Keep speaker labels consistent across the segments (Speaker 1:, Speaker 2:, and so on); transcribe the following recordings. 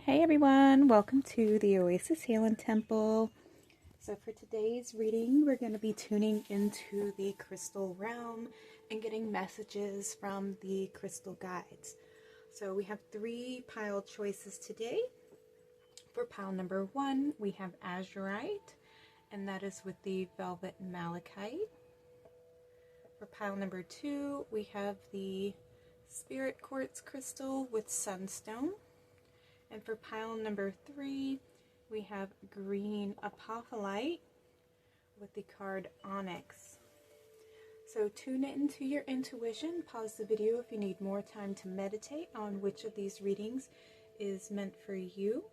Speaker 1: Hey everyone, welcome to the Oasis Healing Temple. So for today's reading, we're going to be tuning into the crystal realm and getting messages from the crystal guides. So we have 3 pile choices today. For pile number 1, we have Azurite, and that is with the Velvet Malachite. For pile number 2, we have the Spirit Quartz crystal with Sunstone. And for pile number 3, we have green Apophylite with the card Onyx. So tune into your intuition. Pause the video if you need more time to meditate on which of these readings is meant for you.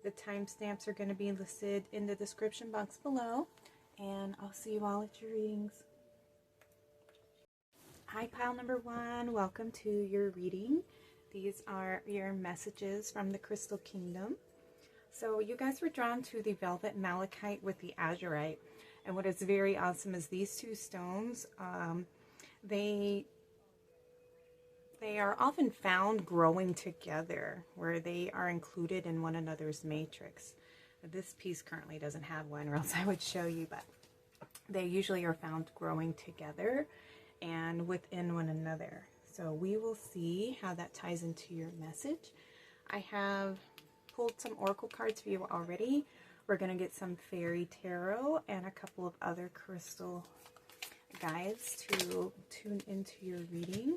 Speaker 1: The timestamps are going to be listed in the description box below. And I'll see you all at your readings. Hi, pile number 1. Welcome to your reading. These are your messages from the Crystal Kingdom. So you guys were drawn to the Velvet Malachite with the Azurite. And what is very awesome is these 2 stones, they are often found growing together, where they are included in one another's matrix. This piece currently doesn't have one, or else I would show you, but they usually are found growing together and within one another. So we will see how that ties into your message. I have pulled some oracle cards for you already. We're going to get some fairy tarot and a couple of other crystal guides to tune into your reading.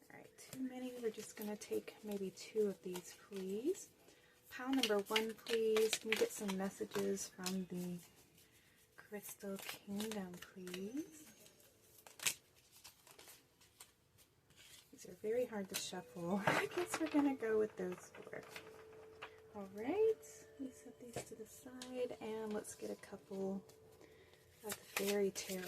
Speaker 1: All right, too many. We're just going to take maybe 2 of these, please. Pile number 1, please. Can we get some messages from the Crystal Kingdom, please? Are very hard to shuffle. I guess we're gonna go with those 4. All right, let's set these to the side and let's get a couple of fairy tarot.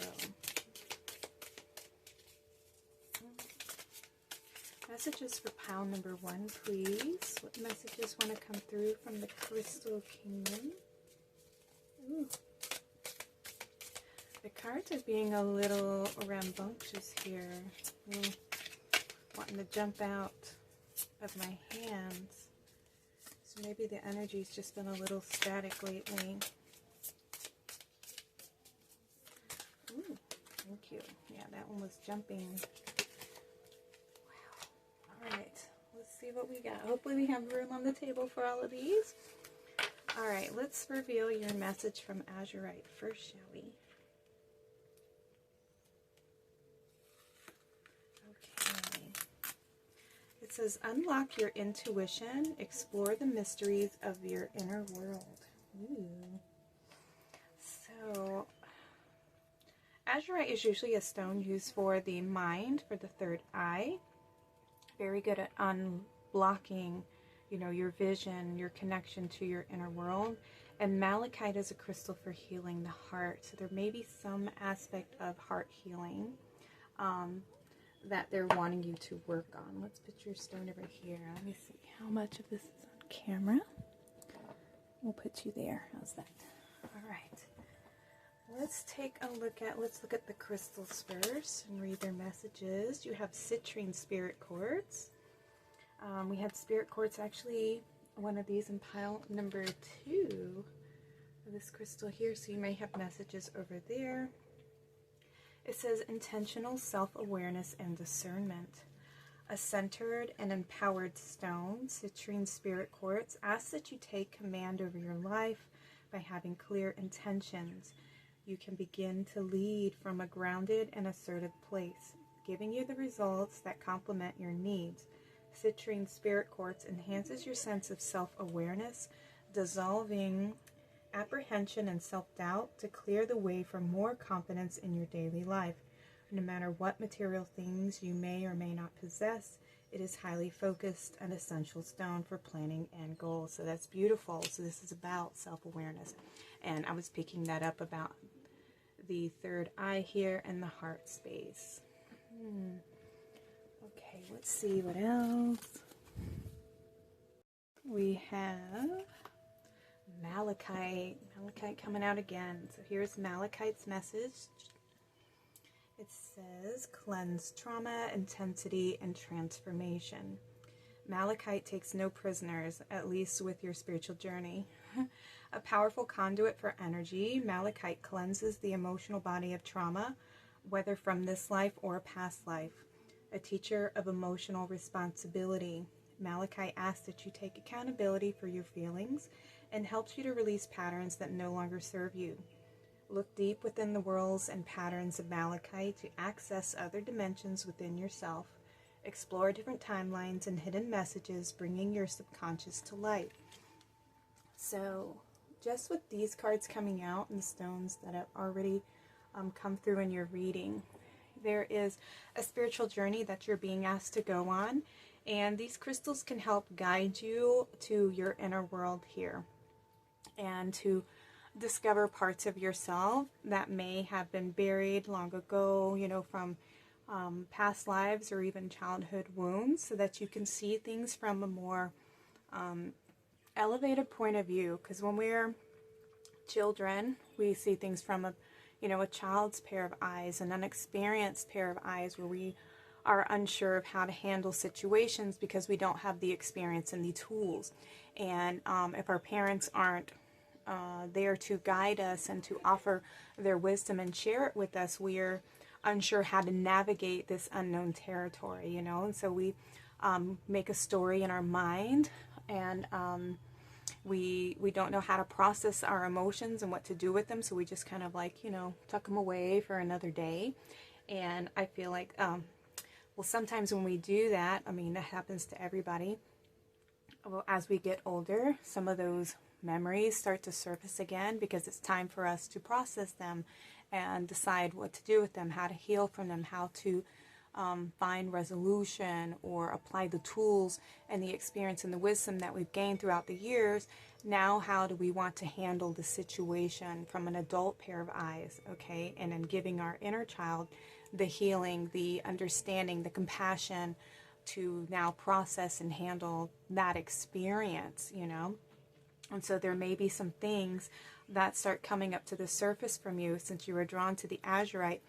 Speaker 1: Messages for pile number 1, please. What messages want to come through from the Crystal Kingdom? Ooh. The cards are being a little rambunctious here. Wanting to jump out of my hands. So maybe the energy's just been a little static lately. Ooh, thank you. Yeah, that one was jumping. Wow. Alright, let's see what we got. Hopefully we have room on the table for all of these. Alright, let's reveal your message from Azurite first, shall we? It says, unlock your intuition, explore the mysteries of your inner world. Ooh. So, Azurite is usually a stone used for the mind, for the 3rd eye. Very good at unblocking, your vision, your connection to your inner world. And Malachite is a crystal for healing the heart. So there may be some aspect of heart healing that they're wanting you to work on. Let's put your stone over here. Let me see how much of this is on camera. We'll put you there. How's that? All right. Let's look at the crystals first and read their messages. You have Citrine Spirit Quartz. We had Spirit Quartz, actually, one of these in pile number 2 for this crystal here. So you may have messages over there. It says intentional self-awareness and discernment. A centered and empowered stone, Citrine Spirit Quartz, asks that you take command over your life by having clear intentions. You can begin to lead from a grounded and assertive place, giving you the results that complement your needs. Citrine Spirit Quartz enhances your sense of self-awareness, dissolving apprehension and self-doubt to clear the way for more confidence in your daily life. No matter what material things you may or may not possess, it is highly focused and essential stone for planning and goals. So that's beautiful. So this is about self-awareness. And I was picking that up about the 3rd eye here and the heart space. Okay, let's see what else. We have Malachite coming out again. So here's Malachite's message. It says, cleanse trauma, intensity, and transformation. Malachite takes no prisoners, at least with your spiritual journey. A powerful conduit for energy, malachite cleanses the emotional body of trauma, whether from this life or a past life. A teacher of emotional responsibility, malachite asks that you take accountability for your feelings and helps you to release patterns that no longer serve you. Look deep within the whirls and patterns of malachite to access other dimensions within yourself. Explore different timelines and hidden messages, bringing your subconscious to light. So, just with these cards coming out and the stones that have already come through in your reading, there is a spiritual journey that you're being asked to go on, and these crystals can help guide you to your inner world here and to discover parts of yourself that may have been buried long ago, you know, from past lives or even childhood wounds, so that you can see things from a more elevated point of view. Because when we're children, we see things from a child's pair of eyes, an unexperienced pair of eyes, where we are unsure of how to handle situations because we don't have the experience and the tools. And if our parents aren't there to guide us and to offer their wisdom and share it with us, we're unsure how to navigate this unknown territory, you know. And so we make a story in our mind, and we don't know how to process our emotions and what to do with them, so we just kind of like, you know, tuck them away for another day. And I feel like well, sometimes when we do that, I mean, that happens to everybody. Well, as we get older, some of those memories start to surface again, because it's time for us to process them and decide what to do with them, how to heal from them, how to find resolution or apply the tools and the experience and the wisdom that we've gained throughout the years. Now, how do we want to handle the situation from an adult pair of eyes, okay? And then giving our inner child the healing, the understanding, the compassion to now process and handle that experience, you know? And so there may be some things that start coming up to the surface from you. Since you were drawn to the Azurite,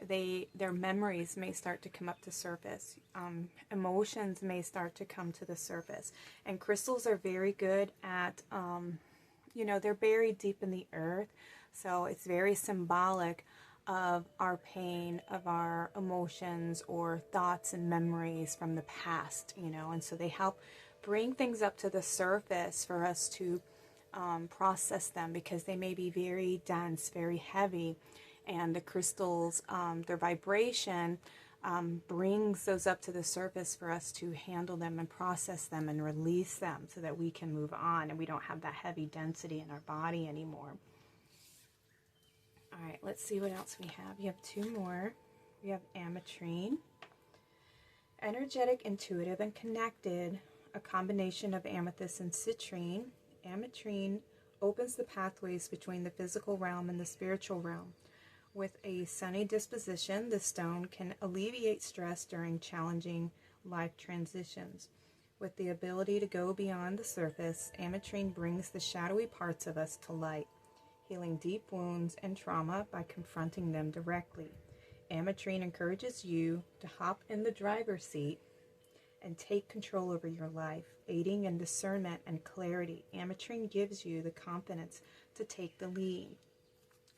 Speaker 1: their memories may start to come up to surface. Emotions may start to come to the surface. And crystals are very good at, they're buried deep in the earth. So it's very symbolic of our pain, of our emotions or thoughts and memories from the past, you know. And so they help bring things up to the surface for us to process them, because they may be very dense, very heavy, and the crystals, their vibration brings those up to the surface for us to handle them and process them and release them, so that we can move on and we don't have that heavy density in our body anymore. All right, let's see what else we have. We have two more. We have Ametrine. Energetic, intuitive, and connected, a combination of amethyst and citrine. Ametrine opens the pathways between the physical realm and the spiritual realm. With a sunny disposition, the stone can alleviate stress during challenging life transitions. With the ability to go beyond the surface, Ametrine brings the shadowy parts of us to light, healing deep wounds and trauma by confronting them directly. Ametrine encourages you to hop in the driver's seat and take control over your life, aiding in discernment and clarity. Ametrine gives you the confidence to take the lead.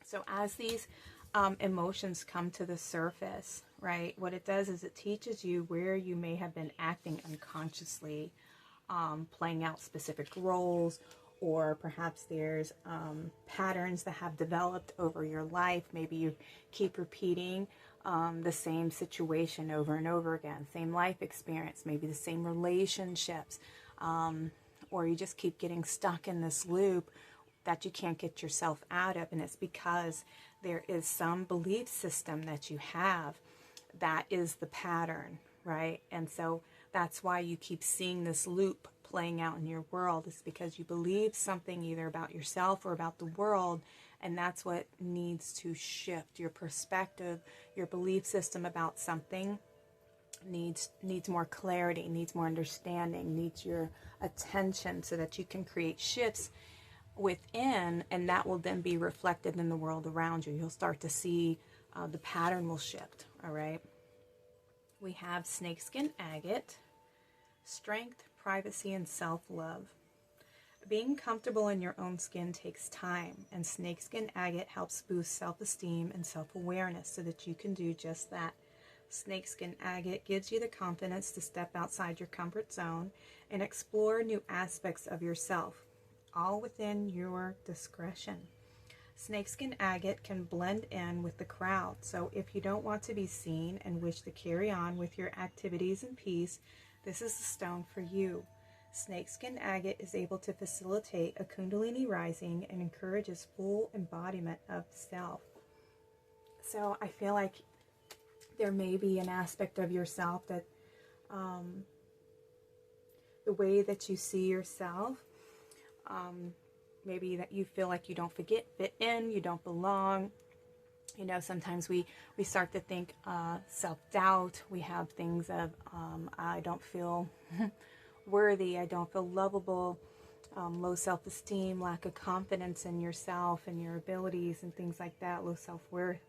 Speaker 1: So as these emotions come to the surface, right, what it does is it teaches you where you may have been acting unconsciously, playing out specific roles, or perhaps there's patterns that have developed over your life. Maybe you keep repeating the same situation over and over again, same life experience, maybe the same relationships, or you just keep getting stuck in this loop that you can't get yourself out of. And it's because there is some belief system that you have that is the pattern, right? And so that's why you keep seeing this loop playing out in your world. Is because you believe something either about yourself or about the world, and that's what needs to shift. Your perspective, your belief system about something needs more clarity, needs more understanding, needs your attention, so that you can create shifts within, and that will then be reflected in the world around you. You'll start to see the pattern will shift. All right, we have snakeskin agate, strength, privacy, and self-love. Being comfortable in your own skin takes time, and snakeskin agate helps boost self-esteem and self-awareness so that you can do just that. Snakeskin agate gives you the confidence to step outside your comfort zone and explore new aspects of yourself, all within your discretion. Snakeskin agate can blend in with the crowd, so if you don't want to be seen and wish to carry on with your activities in peace, this is the stone for you. Snakeskin agate is able to facilitate a Kundalini rising and encourages full embodiment of self. So I feel like there may be an aspect of yourself that the way that you see yourself, maybe that you feel like you don't fit in, you don't belong. You know, sometimes we start to think self-doubt. We have things of I don't feel worthy, I don't feel lovable, low self-esteem, lack of confidence in yourself and your abilities and things like that, low self-worth.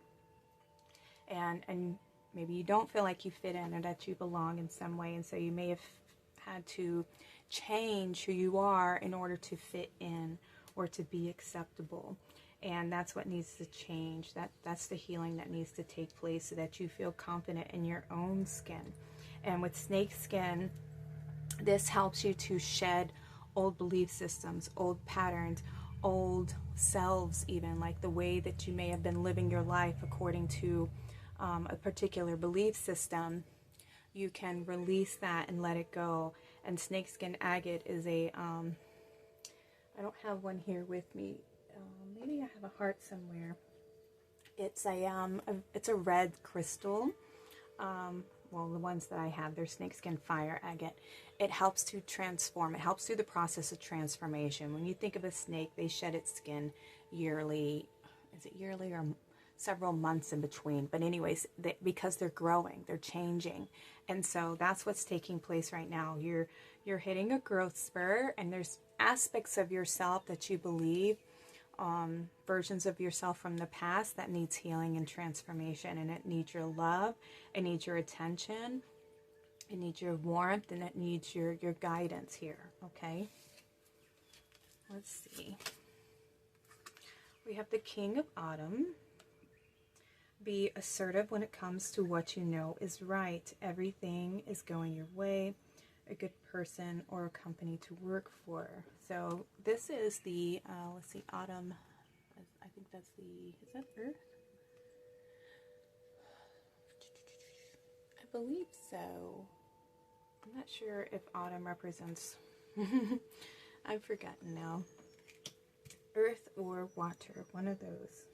Speaker 1: And maybe you don't feel like you fit in or that you belong in some way, and so you may have had to change who you are in order to fit in or to be acceptable. And that's what needs to change. That's the healing that needs to take place so that you feel confident in your own skin. And with snake skin, this helps you to shed old belief systems, old patterns, old selves, even like the way that you may have been living your life according to a particular belief system. You can release that and let it go. And snakeskin agate is a I don't have one here with me. Maybe I have a heart somewhere. It's a red crystal. Well, the ones that I have, they're snakeskin fire agate. It helps to transform. It helps through the process of transformation. When you think of a snake, they shed its skin yearly. Is it yearly or several months in between? But anyways, because they're growing, they're changing. And so that's what's taking place right now. You're hitting a growth spur, and there's aspects of yourself that you believe, versions of yourself from the past that needs healing and transformation, and it needs your love, it needs your attention, it needs your warmth, and it needs your guidance here. Okay, let's see. We have the King of Autumn. Be assertive when it comes to what you know is right. Everything is going your way. A good person or a company to work for. So this is the, let's see, Autumn. I think that's the, is that Earth? I believe so. I'm not sure if Autumn represents, I've forgotten now. Earth or water, one of those.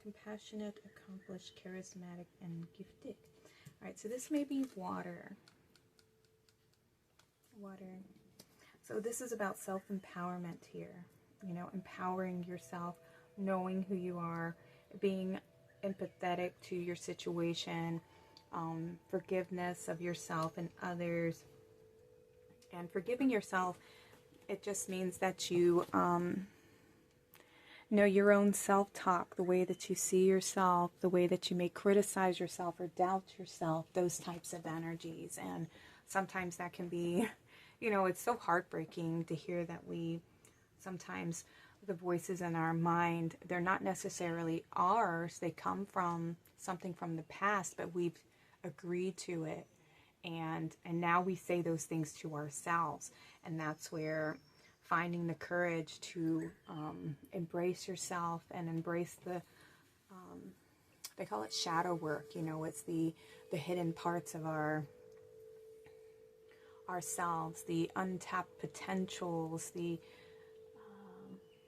Speaker 1: Compassionate, accomplished, charismatic, and gifted. All right, so this may be water. Water. So this is about self-empowerment here. You know, empowering yourself, knowing who you are, being empathetic to your situation, forgiveness of yourself and others. And forgiving yourself, it just means that you know your own self-talk, the way that you see yourself, the way that you may criticize yourself or doubt yourself, those types of energies. And sometimes that can be, you know, it's so heartbreaking to hear that we sometimes, the voices in our mind, they're not necessarily ours. They come from something from the past, but we've agreed to it. And now we say those things to ourselves. And that's where finding the courage to embrace yourself and embrace the, they call it shadow work. You know, it's the hidden parts of ourselves, the untapped potentials, the,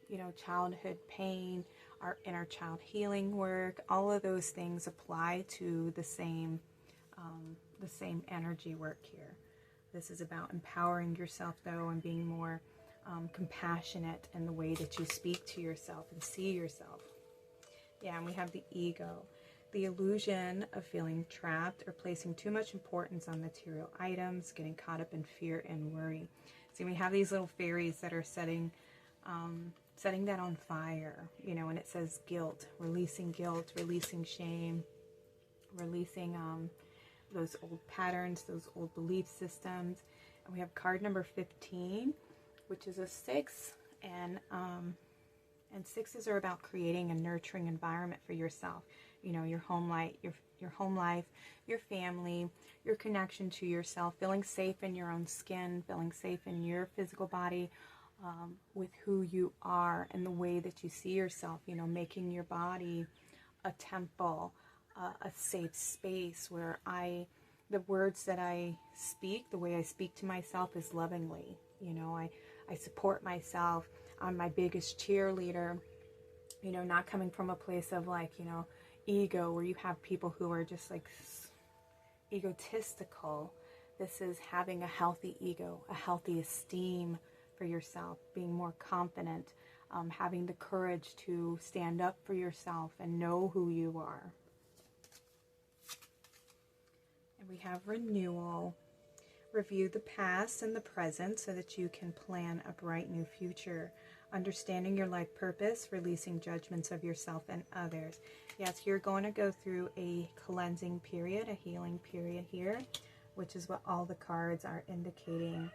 Speaker 1: you know, childhood pain, our inner child healing work. All of those things apply to the same energy work here. This is about empowering yourself, though, and being more compassionate in the way that you speak to yourself and see yourself. Yeah, and we have the ego, the illusion of feeling trapped or placing too much importance on material items, getting caught up in fear and worry. See, we have these little fairies that are setting that on fire, you know, and it says guilt, releasing shame, releasing those old patterns, those old belief systems. And we have card number 15, which is a 6, and sixes are about creating a nurturing environment for yourself. You know, your home life, your home life, your family, your connection to yourself, feeling safe in your own skin, feeling safe in your physical body, with who you are and the way that you see yourself. You know, making your body a temple, a safe space where the words that I speak, the way I speak to myself is lovingly. You know, I support myself. I'm my biggest cheerleader, you know, not coming from a place of like, you know, ego, where you have people who are just like egotistical. This is having a healthy ego, a healthy esteem for yourself, being more confident, having the courage to stand up for yourself and know who you are. And we have renewal. Review the past and the present so that you can plan a bright new future. Understanding your life purpose, releasing judgments of yourself and others. Yes, you're going to go through a cleansing period, a healing period here, which is what all the cards are indicating.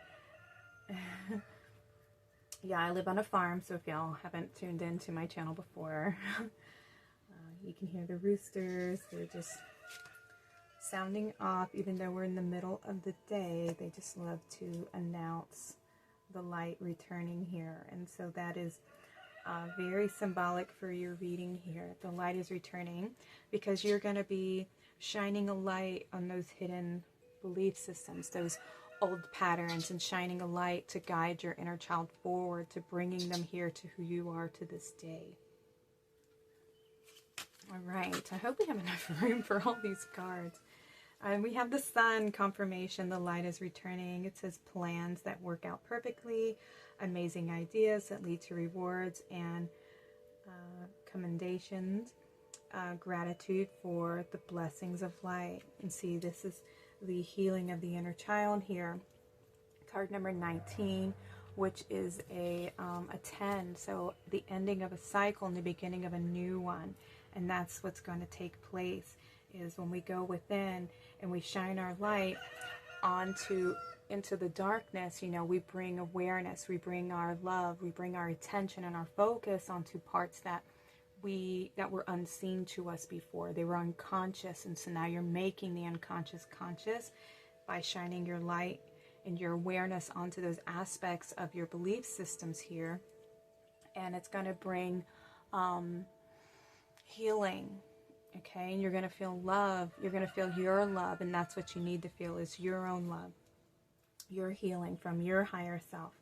Speaker 1: Yeah, I live on a farm, so if y'all haven't tuned into my channel before, you can hear the roosters. They're just sounding off, even though we're in the middle of the day. They just love to announce the light returning here. And so that is very symbolic for your reading here. The light is returning because you're going to be shining a light on those hidden belief systems, those old patterns, and shining a light to guide your inner child forward, to bringing them here to who you are to this day. All right, I hope we have enough room for all these cards. We have the sun, confirmation, the light is returning. It says plans that work out perfectly, amazing ideas that lead to rewards and commendations, gratitude for the blessings of light. And see, this is the healing of the inner child here. Card number 19, which is a 10. So the ending of a cycle and the beginning of a new one. And that's what's going to take place, is when we go within and we shine our light into the darkness. You know, we bring awareness, we bring our love, we bring our attention and our focus onto parts that were unseen to us before. They were unconscious, and so now you're making the unconscious conscious by shining your light and your awareness onto those aspects of your belief systems here. And it's going to bring healing. Okay, and you're going to feel love. You're going to feel your love, and that's what you need to feel, is your own love, your healing from your higher self,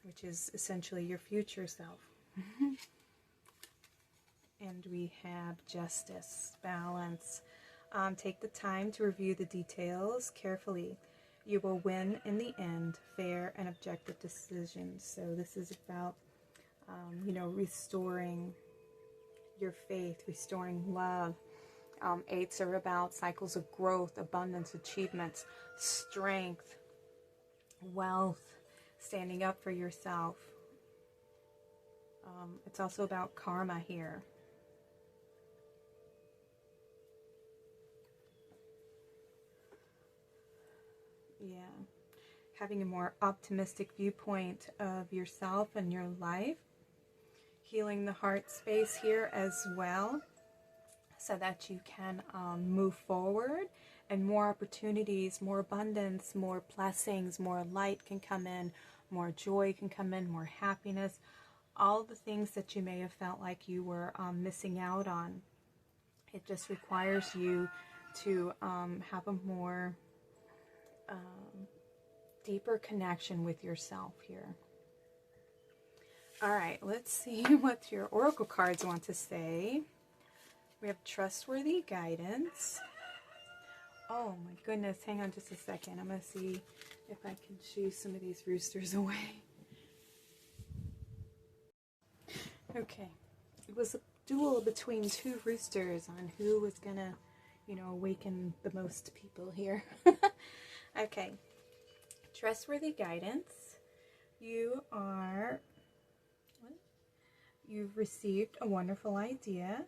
Speaker 1: which is essentially your future self. And we have justice, balance. Take the time to review the details carefully. You will win in the end, fair and objective decisions. So this is about, you know, restoring your faith, restoring love. 8s are about cycles of growth, abundance, achievements, strength, wealth, standing up for yourself. It's also about karma here. Yeah, having a more optimistic viewpoint of yourself and your life. Healing the heart space here as well, so that you can move forward, and more opportunities, more abundance, more blessings, more light can come in, more joy can come in, more happiness, all the things that you may have felt like you were missing out on. It just requires you to have a more deeper connection with yourself here. All right, let's see what your oracle cards want to say. We have trustworthy guidance. Oh my goodness, hang on just a second. I'm going to see if I can shoo some of these roosters away. Okay, it was a duel between 2 roosters on who was going to, you know, awaken the most people here. Okay, trustworthy guidance. You've received a wonderful idea.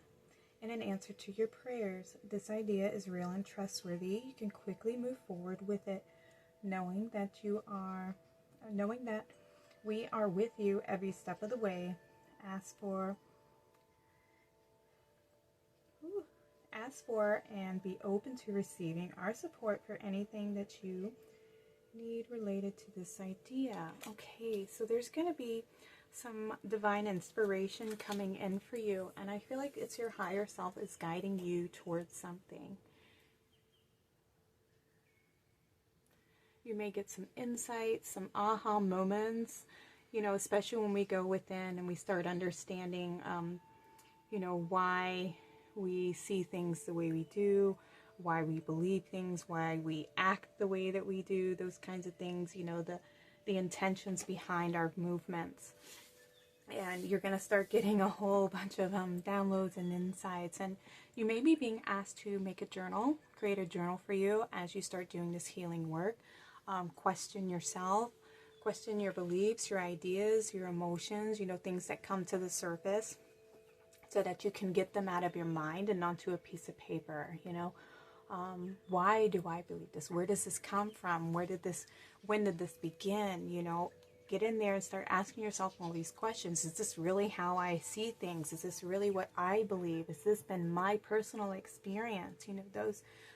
Speaker 1: and an answer to your prayers. This idea is real and trustworthy. You can quickly move forward with it, knowing that we are with you every step of the way. Ask for and be open to receiving our support for anything that you need related to this idea. Okay, so there's going to be some divine inspiration coming in for you, and I feel like it's your higher self is guiding you towards something. You may get some insights, some aha moments, you know, especially when we go within and we start understanding, you know, why we see things the way we do, why we believe things, why we act the way that we do, those kinds of things, you know, the intentions behind our movements. And you're going to start getting a whole bunch of downloads and insights. And you may be being asked to make a journal, create a journal for you as you start doing this healing work. Question yourself, question your beliefs, your ideas, your emotions, you know, things that come to the surface, so that you can get them out of your mind and onto a piece of paper. You know, why do I believe this? Where does this come from? When did this begin? You know, get in there and start asking yourself all these questions. Is this really how I see things? Is this really what I believe? Has this been my personal experience? You know,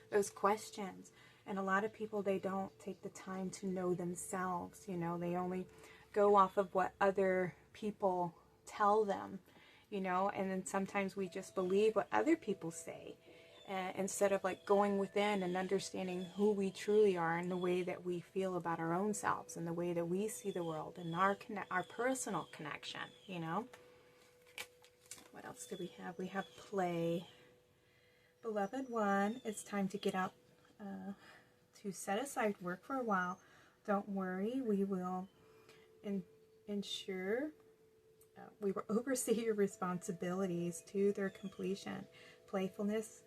Speaker 1: those questions. And a lot of people, they don't take the time to know themselves. You know, they only go off of what other people tell them, you know, and then sometimes we just believe what other people say, instead of like going within and understanding who we truly are and the way that we feel about our own selves and the way that we see the world and our personal connection, you know. What else do we have? We have play. Beloved one, it's time to get out, to set aside work for a while. Don't worry, we will we will oversee your responsibilities to their completion. Playfulness,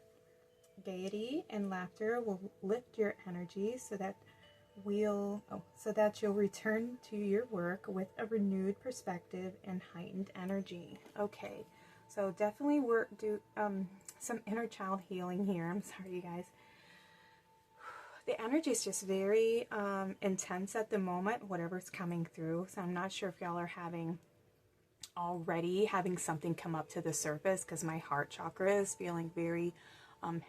Speaker 1: gaiety, and laughter will lift your energy so that you'll return to your work with a renewed perspective and heightened energy. Okay, so definitely do some inner child healing here. I'm sorry, you guys. The energy is just very intense at the moment, whatever's coming through. So I'm not sure if y'all are having something come up to the surface, because my heart chakra is feeling very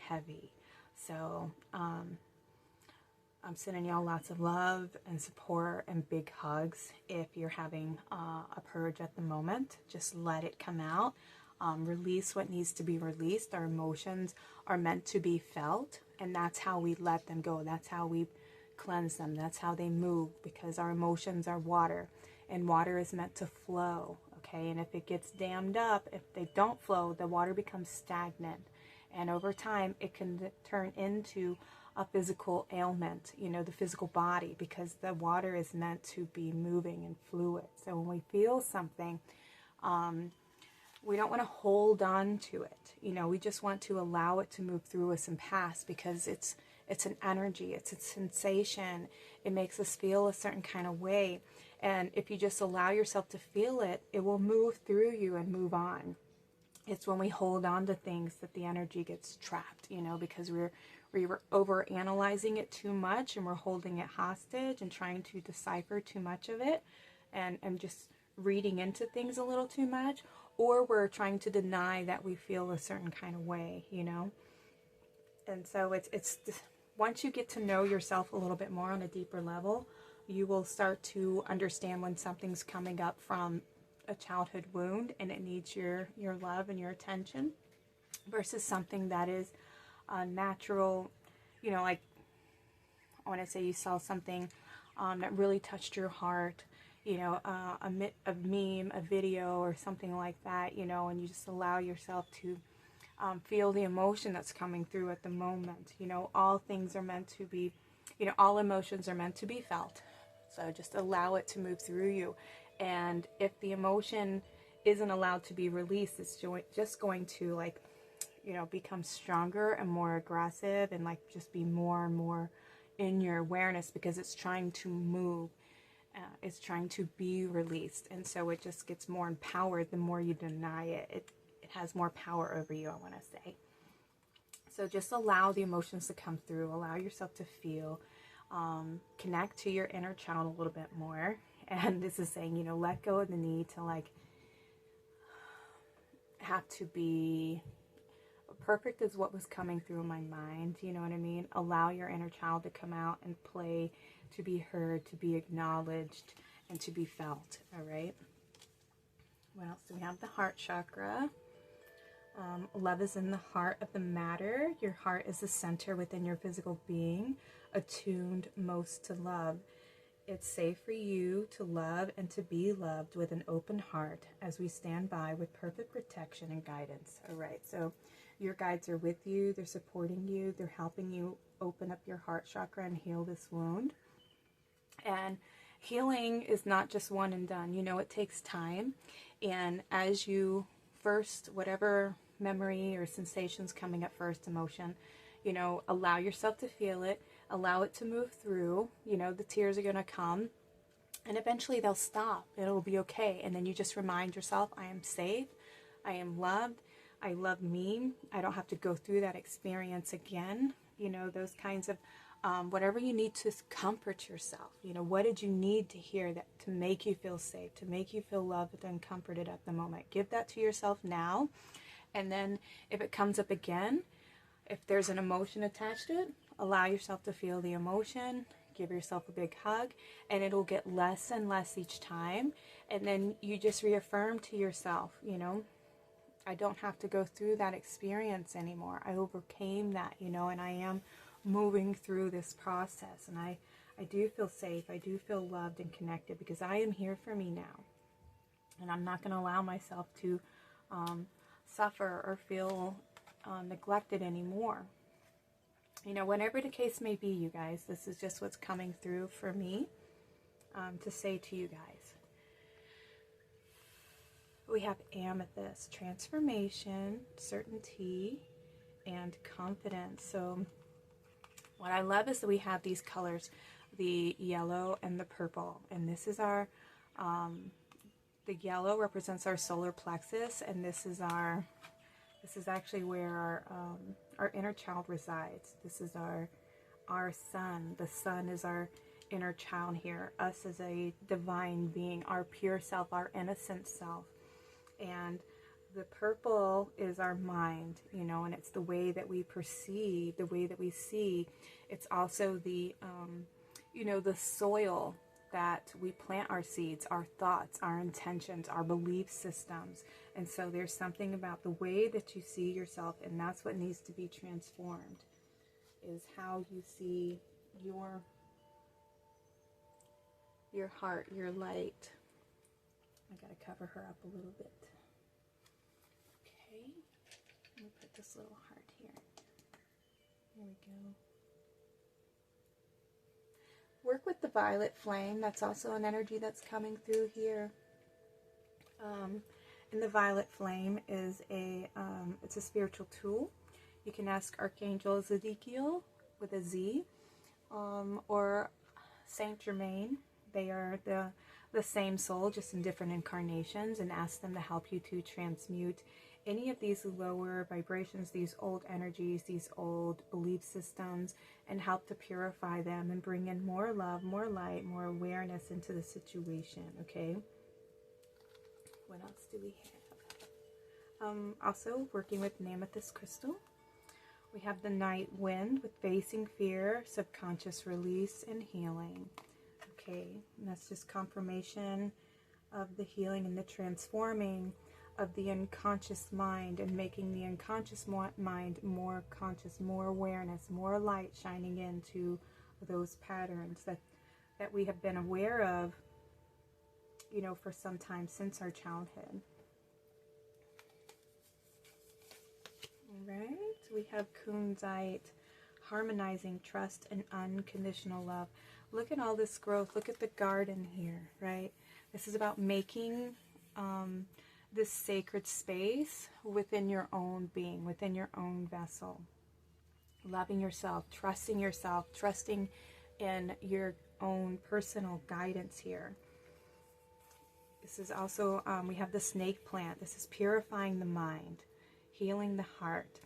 Speaker 1: heavy. So I'm sending y'all lots of love and support and big hugs. If you're having a purge at the moment, just let it come out. Release what needs to be released. Our emotions are meant to be felt, and that's how we let them go. That's how we cleanse them. That's how they move, because our emotions are water, and water is meant to flow. Okay, and if it gets dammed up, if they don't flow, the water becomes stagnant, and over time it can turn into a physical ailment, you know, the physical body, because the water is meant to be moving and fluid. So when we feel something, we don't want to hold on to it. You know, we just want to allow it to move through us and pass, because it's an energy, it's a sensation. It makes us feel a certain kind of way. And if you just allow yourself to feel it, it will move through you and move on. It's when we hold on to things that the energy gets trapped, you know, because we were over analyzing it too much, and we're holding it hostage and trying to decipher too much of it, and just reading into things a little too much, or we're trying to deny that we feel a certain kind of way, you know. And so it's once you get to know yourself a little bit more on a deeper level, you will start to understand when something's coming up from a childhood wound and it needs your love and your attention, versus something that is natural. You know, like I want to say you saw something that really touched your heart, you know, a meme, a video, or something like that, you know, and you just allow yourself to feel the emotion that's coming through at the moment. You know, all things are meant to be, you know, all emotions are meant to be felt. So just allow it to move through you. And if the emotion isn't allowed to be released, it's just going to, like, you know, become stronger and more aggressive, and like just be more and more in your awareness, because it's trying to move. It's trying to be released. And so it just gets more empowered the more you deny it. it has more power over you, I want to say. So just allow the emotions to come through, allow yourself to feel, connect to your inner child a little bit more. And this is saying, you know, let go of the need to like have to be perfect is what was coming through my mind. You know what I mean? Allow your inner child to come out and play, to be heard, to be acknowledged, and to be felt. All right. What else do we have? The heart chakra. Love is in the heart of the matter. Your heart is the center within your physical being, attuned most to love. It's safe for you to love and to be loved with an open heart as we stand by with perfect protection and guidance. All right, so your guides are with you. They're supporting you. They're helping you open up your heart chakra and heal this wound. And healing is not just one and done. You know, it takes time. And as you first, whatever memory or sensations coming up first, emotion, you know, allow yourself to feel it, allow it to move through. You know, the tears are going to come and eventually they'll stop. It'll be okay. And then you just remind yourself, I am safe, I am loved, I love me, I don't have to go through that experience again. You know, those kinds of whatever you need to comfort yourself. You know, what did you need to hear that to make you feel safe, to make you feel loved and comforted at the moment? Give that to yourself now. And then if it comes up again, if there's an emotion attached to it, allow yourself to feel the emotion, give yourself a big hug, and it'll get less and less each time. And then you just reaffirm to yourself, you know, I don't have to go through that experience anymore. I overcame that, you know, and I am moving through this process. And I do feel safe. I do feel loved and connected because I am here for me now. And I'm not going to allow myself to suffer or feel neglected anymore. You know, whatever the case may be, you guys, this is just what's coming through for me to say to you guys. We have amethyst, transformation, certainty, and confidence. So what I love is that we have these colors, the yellow and the purple. And this is our, the yellow represents our solar plexus, and this is actually where our inner child resides. This is our sun. The sun is our inner child here. Us as a divine being, our pure self, our innocent self. And the purple is our mind, you know, and it's the way that we perceive, the way that we see. It's also the, you know, the soil that we plant our seeds, our thoughts, our intentions, our belief systems. And so there's something about the way that you see yourself, and that's what needs to be transformed, is how you see your heart, your light. I gotta cover her up a little bit. Okay, let me put this little heart here. There we go. Work with the violet flame. That's also an energy that's coming through here. And the violet flame is it's a spiritual tool. You can ask Archangel Ezekiel with a Z, or Saint Germain. They are the same soul, just in different incarnations, and ask them to help you to transmute any of these lower vibrations, these old energies, these old belief systems, and help to purify them and bring in more love, more light, more awareness into the situation, okay? What else do we have? Also, working with an amethyst crystal. We have the night wind with facing fear, subconscious release, and healing. Okay, and that's just confirmation of the healing and the transforming of the unconscious mind, and making the unconscious mind more conscious, more awareness, more light shining into those patterns that we have been aware of, you know, for some time since our childhood. All right, we have kunzite, harmonizing trust and unconditional love. Look at all this growth. Look at the garden here, right? This is about making this sacred space within your own being, within your own vessel. Loving yourself, trusting in your own personal guidance here. This is also, we have the snake plant. This is purifying the mind, healing the heart.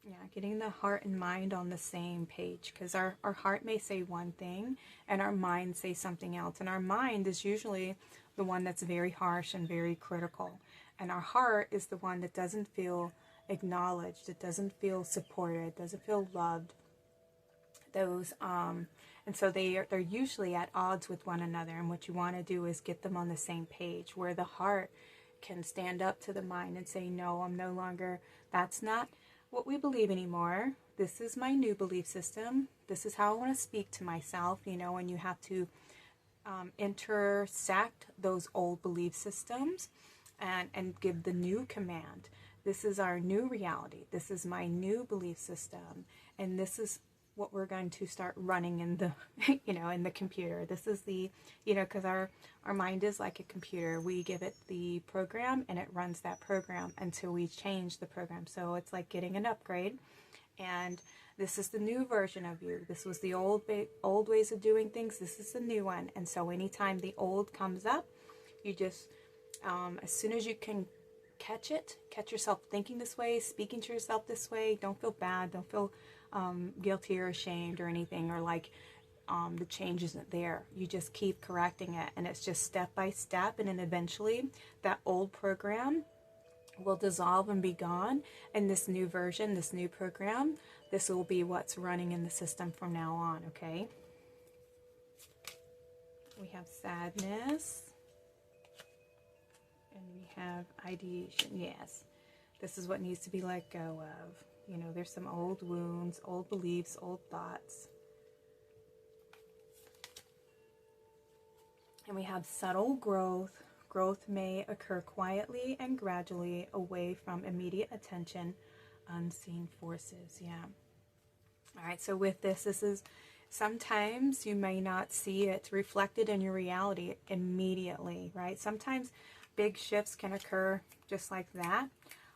Speaker 1: Yeah, getting the heart and mind on the same page, because our heart may say one thing and our mind say something else. And our mind is usually the one that's very harsh and very critical. And our heart is the one that doesn't feel acknowledged. It doesn't feel supported, doesn't feel loved. And so they're usually at odds with one another. And what you want to do is get them on the same page, where the heart can stand up to the mind and say, no, I'm no longer, that's not what we believe anymore. This is my new belief system. This is how I want to speak to myself, you know, and you have to intersect those old belief systems and give the new command. This is our new reality. This is my new belief system. And this is what we're going to start running in the, you know, in the computer. This is the, you know, because our mind is like a computer. We give it the program and it runs that program until we change the program. So it's like getting an upgrade. And this is the new version of you. This was the old ways of doing things. This is the new one. And so anytime the old comes up, you just, as soon as you can catch yourself thinking this way, speaking to yourself this way, don't feel bad, don't feel guilty or ashamed or anything, or like the change isn't there. You just keep correcting it, and it's just step by step, and then eventually that old program will dissolve and be gone, and this new version, this new program, this will be what's running in the system from now on. Okay, we have sadness and we have ideation. Yes, this is what needs to be let go of. You know, there's some old wounds, old beliefs, old thoughts. And we have subtle growth. Growth may occur quietly and gradually away from immediate attention, unseen forces. Yeah. All right, so with this is sometimes you may not see it reflected in your reality immediately, right? Sometimes big shifts can occur just like that,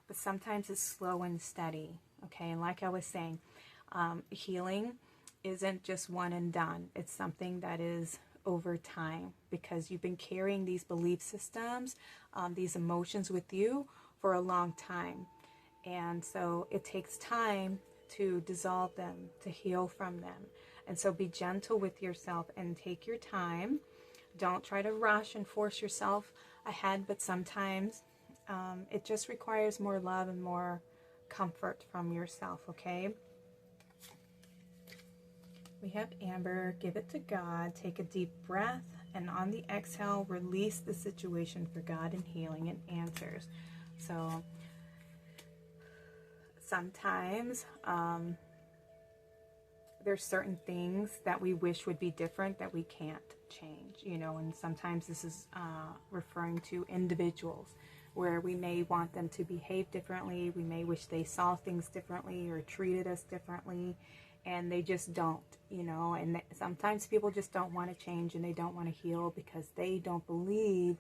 Speaker 1: but sometimes it's slow and steady. Okay, and like I was saying, healing isn't just one and done. It's something that is over time, because you've been carrying these belief systems, these emotions with you for a long time. And so it takes time to dissolve them, to heal from them. And so be gentle with yourself and take your time. Don't try to rush and force yourself ahead, but sometimes it just requires more love and more comfort from yourself. Okay, we have Amber. Give it to God. Take a deep breath, and on the exhale, release the situation for God and healing and answers. So sometimes there's certain things that we wish would be different that we can't change, you know, and sometimes this is referring to individuals, where we may want them to behave differently. We may wish they saw things differently or treated us differently, and they just don't, you know. And sometimes people just don't want to change and they don't want to heal because they don't believe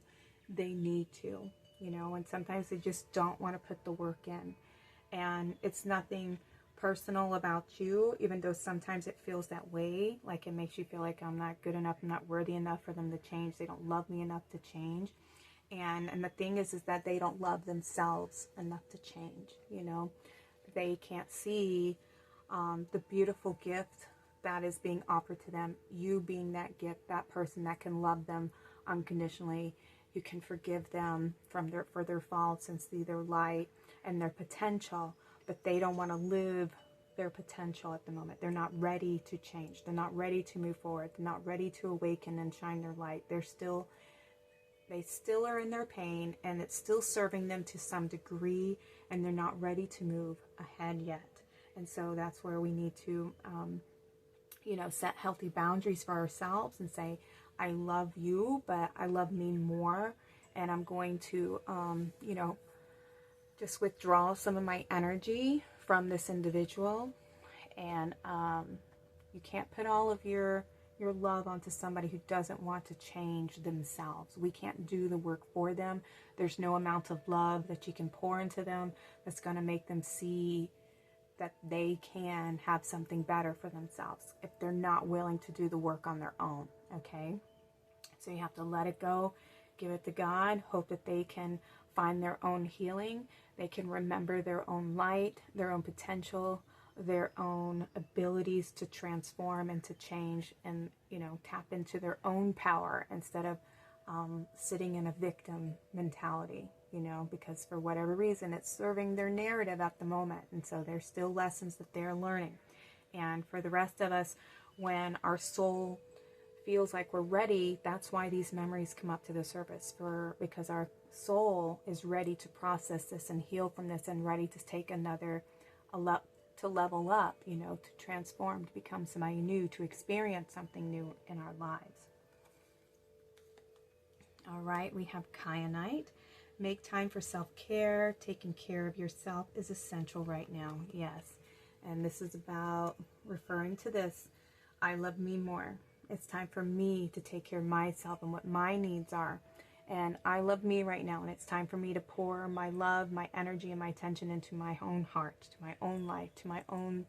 Speaker 1: they need to, you know, and sometimes they just don't want to put the work in. And it's nothing personal about you, even though sometimes it feels that way, like it makes you feel like I'm not good enough, I'm not worthy enough for them to change, they don't love me enough to change. And the thing is that they don't love themselves enough to change, you know. They can't see the beautiful gift that is being offered to them, you being that gift, that person that can love them unconditionally. You can forgive them for their faults and see their light and their potential, but they don't want to live their potential at the moment. They're not ready to change. They're not ready to move forward. They're not ready to awaken and shine their light. They still are in their pain, and it's still serving them to some degree, and they're not ready to move ahead yet. And so that's where we need to, you know, set healthy boundaries for ourselves and say, I love you, but I love me more, and I'm going to, you know, just withdraw some of my energy from this individual. And you can't put all of your love onto somebody who doesn't want to change themselves. We can't do the work for them. There's no amount of love that you can pour into them that's going to make them see that they can have something better for themselves if they're not willing to do the work on their own, okay? So you have to let it go, give it to God, hope that they can find their own healing, they can remember their own light, their own potential, their own abilities to transform and to change, and, you know, tap into their own power instead of sitting in a victim mentality, you know, because for whatever reason it's serving their narrative at the moment. And so there's still lessons that they're learning. And for the rest of us, when our soul feels like we're ready, that's why these memories come up to the surface, because our soul is ready to process this and heal from this, and ready to take to level up, you know, to transform, to become somebody new, to experience something new in our lives. All right, we have kyanite. Make time for self-care. Taking care of yourself is essential right now. Yes. And this is about referring to this. I love me more. It's time for me to take care of myself and what my needs are. And I love me right now. And it's time for me to pour my love, my energy, and my attention into my own heart, to my own life, to my own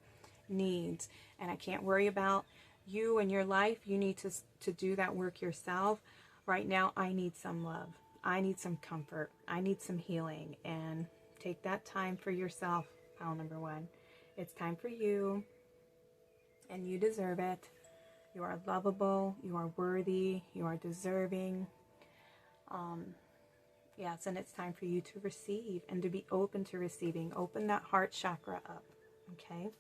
Speaker 1: needs. And I can't worry about you and your life. You need to do that work yourself. Right now, I need some love. I need some comfort. I need some healing. And take that time for yourself, pile number one. It's time for you, and you deserve it. You are lovable. You are worthy. You are deserving. Yes, and it's time for you to receive and to be open to receiving. Open that heart chakra up, okay?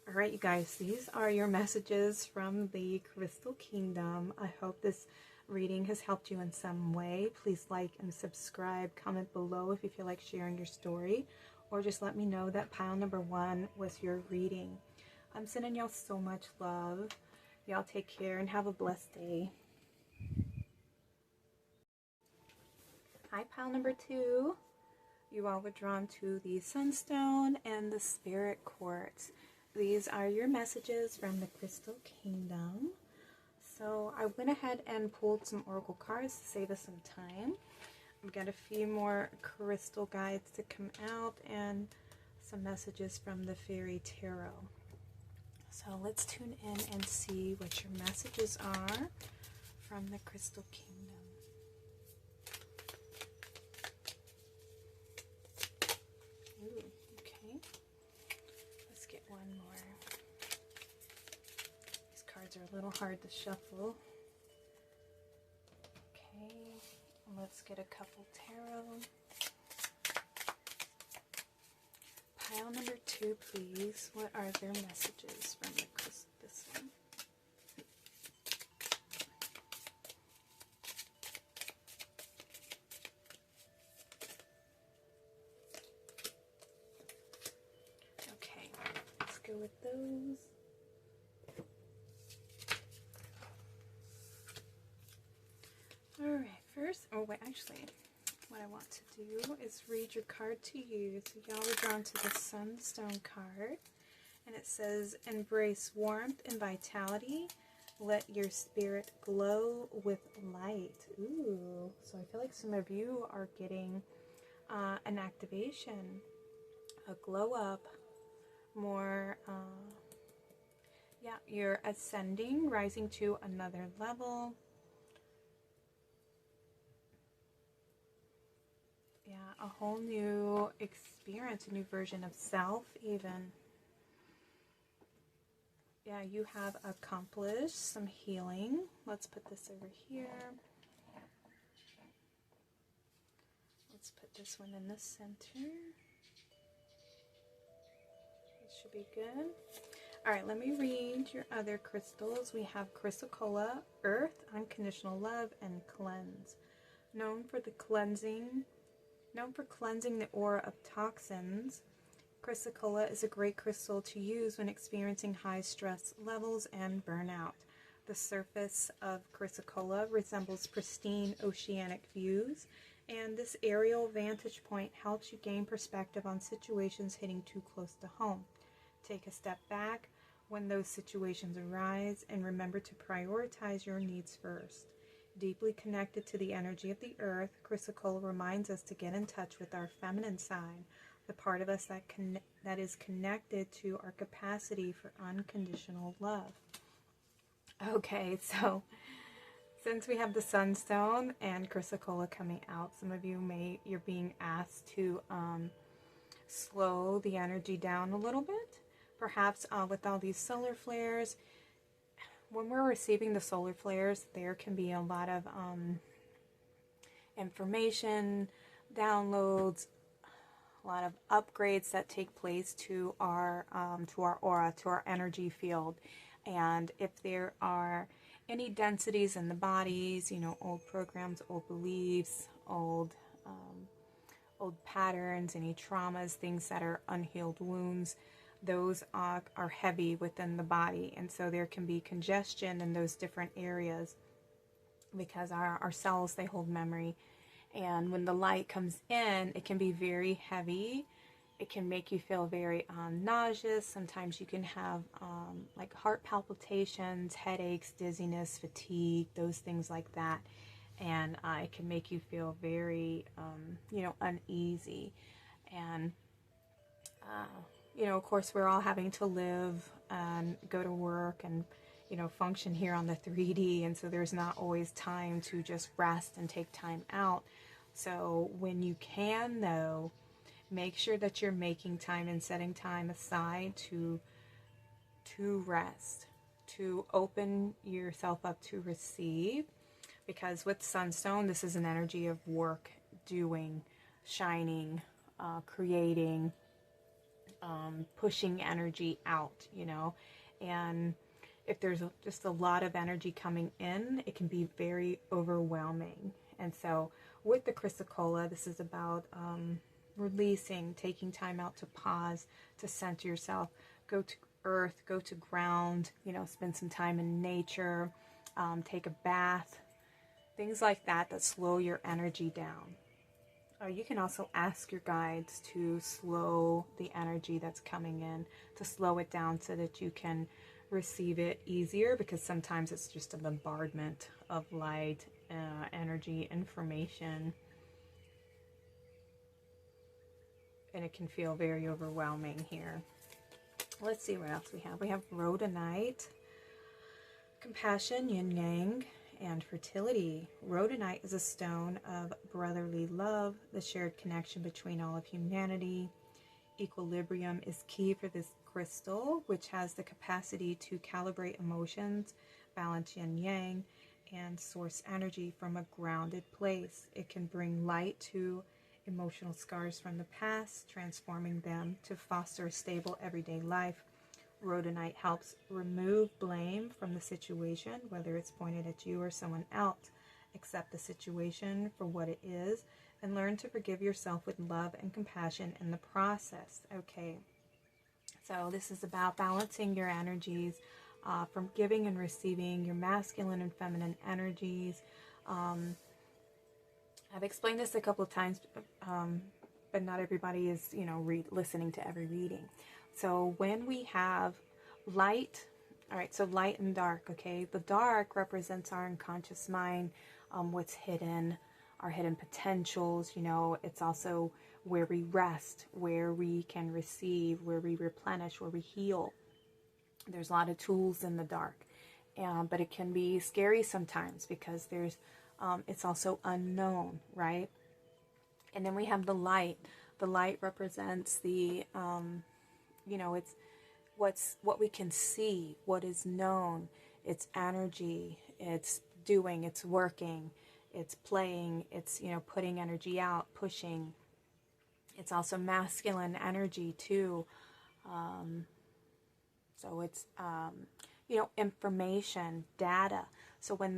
Speaker 1: All right, you guys, these are your messages from the Crystal Kingdom. I hope this reading has helped you in some way. Please like and subscribe. Comment below if you feel like sharing your story, or just let me know that pile number one was your reading. I'm sending y'all so much love. Y'all take care and have a blessed day. Hi, pile number two. You all were drawn to the Sunstone and the Spirit Quartz. These are your messages from the Crystal Kingdom. So I went ahead and pulled some oracle cards to save us some time. I've got a few more crystal guides to come out and some messages from the Fairy Tarot. So let's tune in and see what your messages are from the Crystal Kingdom. Ooh, okay. Let's get one more. These cards are a little hard to shuffle. Okay, let's get a couple tarot. Pile number two, please. What are their messages from this one? Okay, let's go with those. Alright, first, oh wait, actually, what I want to do is read your card to you. So y'all are drawn to the Sunstone card, and it says, embrace warmth and vitality. Let your spirit glow with light. Ooh, so I feel like some of you are getting an activation, a glow up, more, yeah, you're ascending, rising to another level. Yeah, a whole new experience, a new version of self even. Yeah, you have accomplished some healing. Let's put this over here. Let's put this one in the center. It should be good. All right, let me read your other crystals. We have Chrysocolla, Earth, Unconditional Love, and Cleanse. Known for cleansing the aura of toxins, Chrysocolla is a great crystal to use when experiencing high stress levels and burnout. The surface of Chrysocolla resembles pristine oceanic views, and this aerial vantage point helps you gain perspective on situations hitting too close to home. Take a step back when those situations arise, and remember to prioritize your needs first. Deeply connected to the energy of the earth, Chrysocolla reminds us to get in touch with our feminine side, the part of us that is connected to our capacity for unconditional love. Okay, so since we have the Sunstone and Chrysocolla coming out, some of you you're being asked to slow the energy down a little bit. Perhaps with all these solar flares, when we're receiving the solar flares, there can be a lot of information, downloads, a lot of upgrades that take place to our aura, to our energy field. And if there are any densities in the bodies, you know, old programs, old beliefs, old patterns, any traumas, things that are unhealed wounds, those are heavy within the body. And so there can be congestion in those different areas because our cells, they hold memory. And when the light comes in, it can be very heavy. It can make you feel very nauseous. Sometimes you can have like heart palpitations, headaches, dizziness, fatigue, those things like that. And it can make you feel very, uneasy. And, of course, we're all having to live and go to work and, function here on the 3D. And so there's not always time to just rest and take time out. So when you can, though, make sure that you're making time and setting time aside to rest, to open yourself up to receive. Because with Sunstone, this is an energy of work, doing, shining, creating, pushing energy out, And if there's just a lot of energy coming in, it can be very overwhelming. And so with the Chrysocolla, this is about releasing, taking time out to pause, to center yourself, go to earth, go to ground, spend some time in nature, take a bath, things like that slow your energy down. You can also ask your guides to slow the energy that's coming in, to slow it down so that you can receive it easier, because sometimes it's just a bombardment of light, energy, information, and it can feel very overwhelming here. Let's see what else we have. We have rhodonite, compassion, yin yang, and fertility. Rhodonite is a stone of brotherly love, the shared connection between all of humanity. Equilibrium is key for this crystal, which has the capacity to calibrate emotions, balance yin yang, and source energy from a grounded place. It can bring light to emotional scars from the past, transforming them to foster a stable everyday life. Rhodonite helps remove blame from the situation, whether it's pointed at you or someone else. Accept the situation for what it is and learn to forgive yourself with love and compassion in the process. Okay, so this is about balancing your energies, from giving and receiving, your masculine and feminine energies. I've explained this a couple of times, but not everybody is, listening to every reading. So when we have light, all right, so light and dark, okay? The dark represents our unconscious mind, what's hidden, our hidden potentials, it's also where we rest, where we can receive, where we replenish, where we heal. There's a lot of tools in the dark, but it can be scary sometimes because it's also unknown, right? And then we have the light. The light represents the, it's what we can see, what is known. It's energy, it's doing, it's working, it's playing, it's, putting energy out, pushing. It's also masculine energy too. So it's, information, data. So when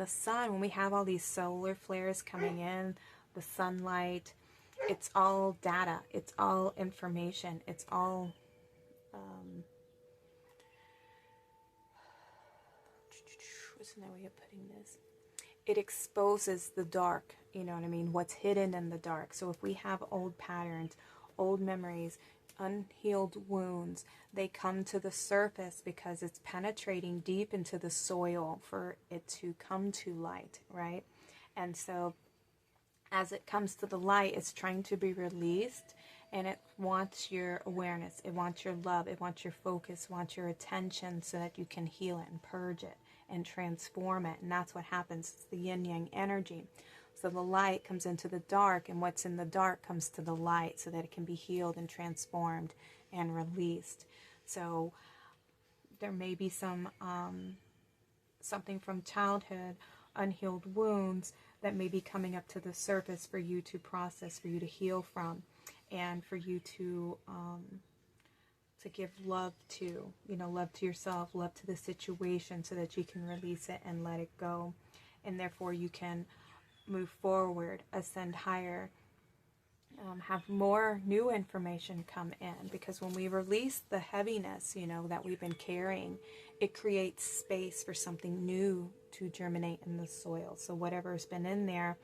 Speaker 1: we have all these solar flares coming in, the sunlight, it's all data, it's all information, it's all, what's another way of putting this? It exposes the dark, what's hidden in the dark. So if we have old patterns, old memories, unhealed wounds, they come to the surface because it's penetrating deep into the soil for it to come to light, right? And so as it comes to the light, it's trying to be released, and it wants your awareness, it wants your love, it wants your focus, wants your attention so that you can heal it and purge it and transform it. And that's what happens. It's the yin-yang energy. So the light comes into the dark, and what's in the dark comes to the light so that it can be healed and transformed and released. So there may be some something from childhood, unhealed wounds that may be coming up to the surface for you to process, for you to heal from, and for you to give love to, love to yourself, love to the situation, so that you can release it and let it go. And therefore you can move forward, ascend higher, have more new information come in. Because when we release the heaviness, that we've been carrying, it creates space for something new to germinate in the soil. So whatever's been in there,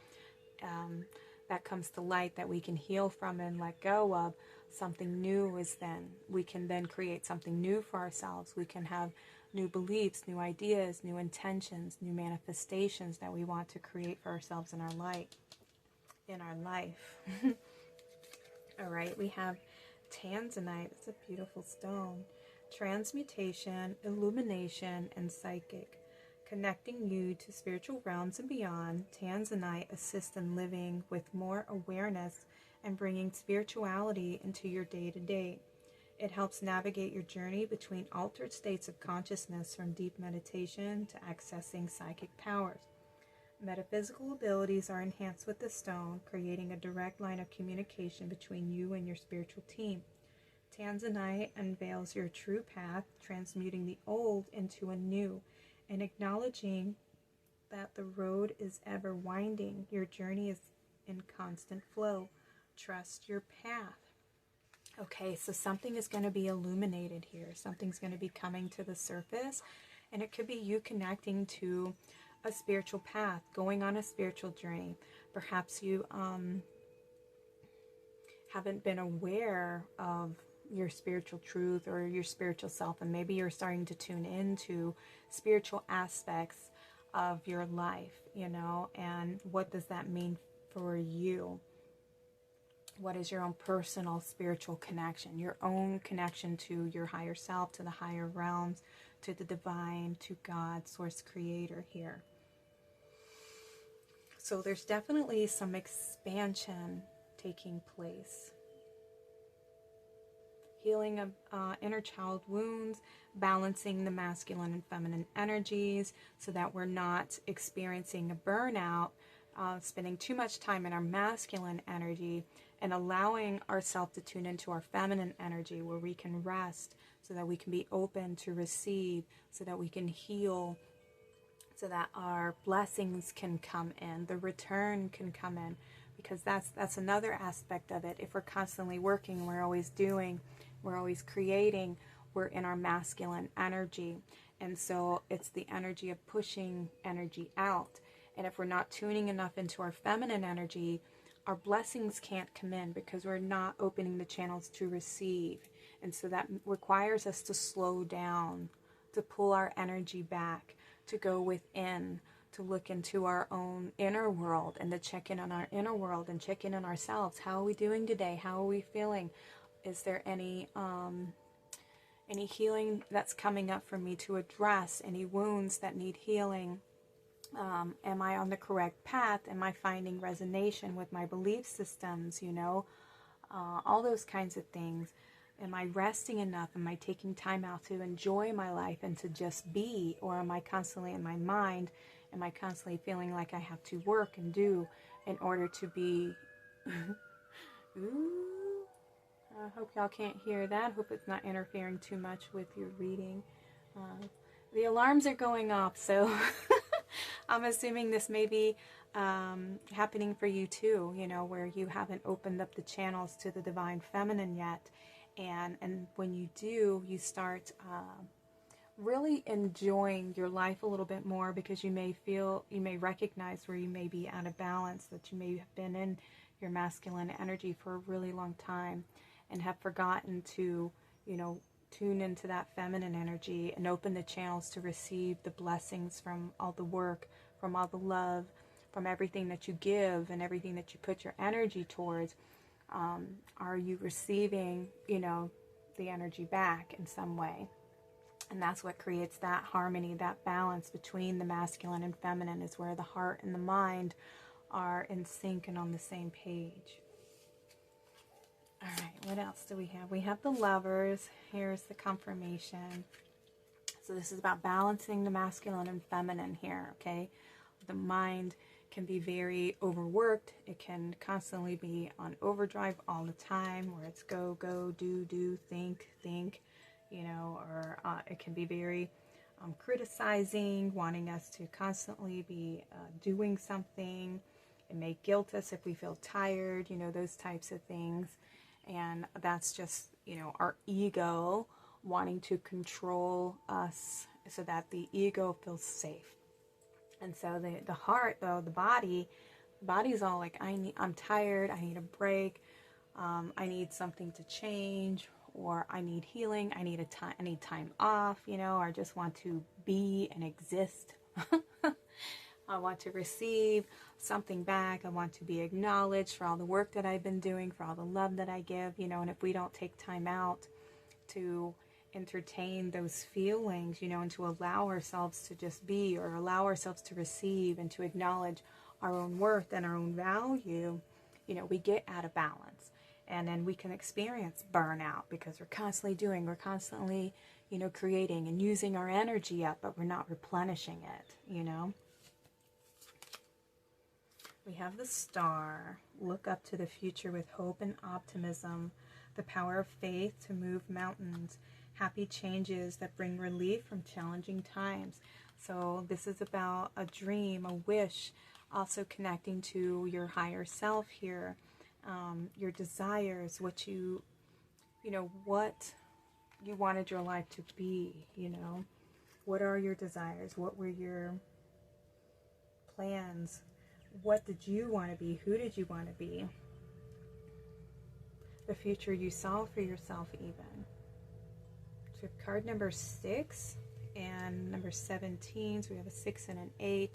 Speaker 1: that comes to light, that we can heal from and let go of. Something new is then, we can then create something new for ourselves. We can have new beliefs, new ideas, new intentions, new manifestations that we want to create for ourselves in our life. All right, we have tanzanite. It's a beautiful stone. Transmutation, illumination, and psychic. Connecting you to spiritual realms and beyond, tanzanite assists in living with more awareness and bringing spirituality into your day-to-day. It helps navigate your journey between altered states of consciousness, from deep meditation to accessing psychic powers. Metaphysical abilities are enhanced with the stone, creating a direct line of communication between you and your spiritual team. Tanzanite unveils your true path, transmuting the old into a new, and acknowledging that the road is ever winding. Your journey is in constant flow. Trust your path. Okay, so something is going to be illuminated here. Something's going to be coming to the surface, and it could be you connecting to a spiritual path, going on a spiritual journey. Perhaps you haven't been aware of your spiritual truth or your spiritual self, and maybe you're starting to tune into spiritual aspects of your life, and what does that mean for you? What is your own personal spiritual connection, your own connection to your higher self, to the higher realms, to the divine, to God, source creator here? So there's definitely some expansion taking place. Healing of inner child wounds, balancing the masculine and feminine energies so that we're not experiencing a burnout, spending too much time in our masculine energy and allowing ourselves to tune into our feminine energy, where we can rest so that we can be open to receive, so that we can heal, so that our blessings can come in, the return can come in. Because that's another aspect of it. If we're constantly working, we're always doing, we're always creating, we're in our masculine energy. And so it's the energy of pushing energy out. And if we're not tuning enough into our feminine energy, our blessings can't come in because we're not opening the channels to receive. And so that requires us to slow down, to pull our energy back, to go within, to look into our own inner world, and to check in on our inner world and check in on ourselves. How are we doing today? How are we feeling? Is there any healing that's coming up for me to address? Any wounds that need healing? Am I on the correct path? Am I finding resonance with my belief systems? All those kinds of things. Am I resting enough? Am I taking time out to enjoy my life and to just be? Or am I constantly in my mind? Am I constantly feeling like I have to work and do in order to be... Ooh, I hope y'all can't hear that. Hope it's not interfering too much with your reading. The alarms are going off, so I'm assuming this may be happening for you too, where you haven't opened up the channels to the divine feminine yet. And when you do, you start really enjoying your life a little bit more, because you may recognize where you may be out of balance, that you may have been in your masculine energy for a really long time and have forgotten to, tune into that feminine energy and open the channels to receive the blessings from all the work, from all the love, from everything that you give and everything that you put your energy towards. Are you receiving, you know, the energy back in some way? And that's what creates that harmony, that balance between the masculine and feminine, is where the heart and the mind are in sync and on the same page. All right, what else do we have? We have the Lovers. Here's the confirmation. So this is about balancing the masculine and feminine here, okay? The mind can be very overworked. It can constantly be on overdrive all the time, where it's go, go, do, think, you know, or it can be very criticizing, wanting us to constantly be doing something. It may guilt us if we feel tired, you know, those types of things. And that's just, you know, our ego wanting to control us so that the ego feels safe. And so the heart, though, the body's all like, I'm tired, I need a break, I need something to change, or I need healing, I need time off, you know, or I just want to be and exist. I want to receive something back. I want to be acknowledged for all the work that I've been doing, for all the love that I give, you know. And if we don't take time out to entertain those feelings, you know, and to allow ourselves to just be, or allow ourselves to receive and to acknowledge our own worth and our own value, you know, we get out of balance. And then we can experience burnout because we're constantly, you know, creating and using our energy up, but we're not replenishing it, you know. We have the Star. Look up to the future with hope and optimism. The power of faith to move mountains. Happy changes that bring relief from challenging times. So this is about a dream, a wish, also connecting to your higher self here. Your desires, what you wanted your life to be, you know. What are your desires? What were your plans? What did you want to be? Who did you want to be? The future you saw for yourself even. So card number 6 and number 17. So we have a 6 and an 8.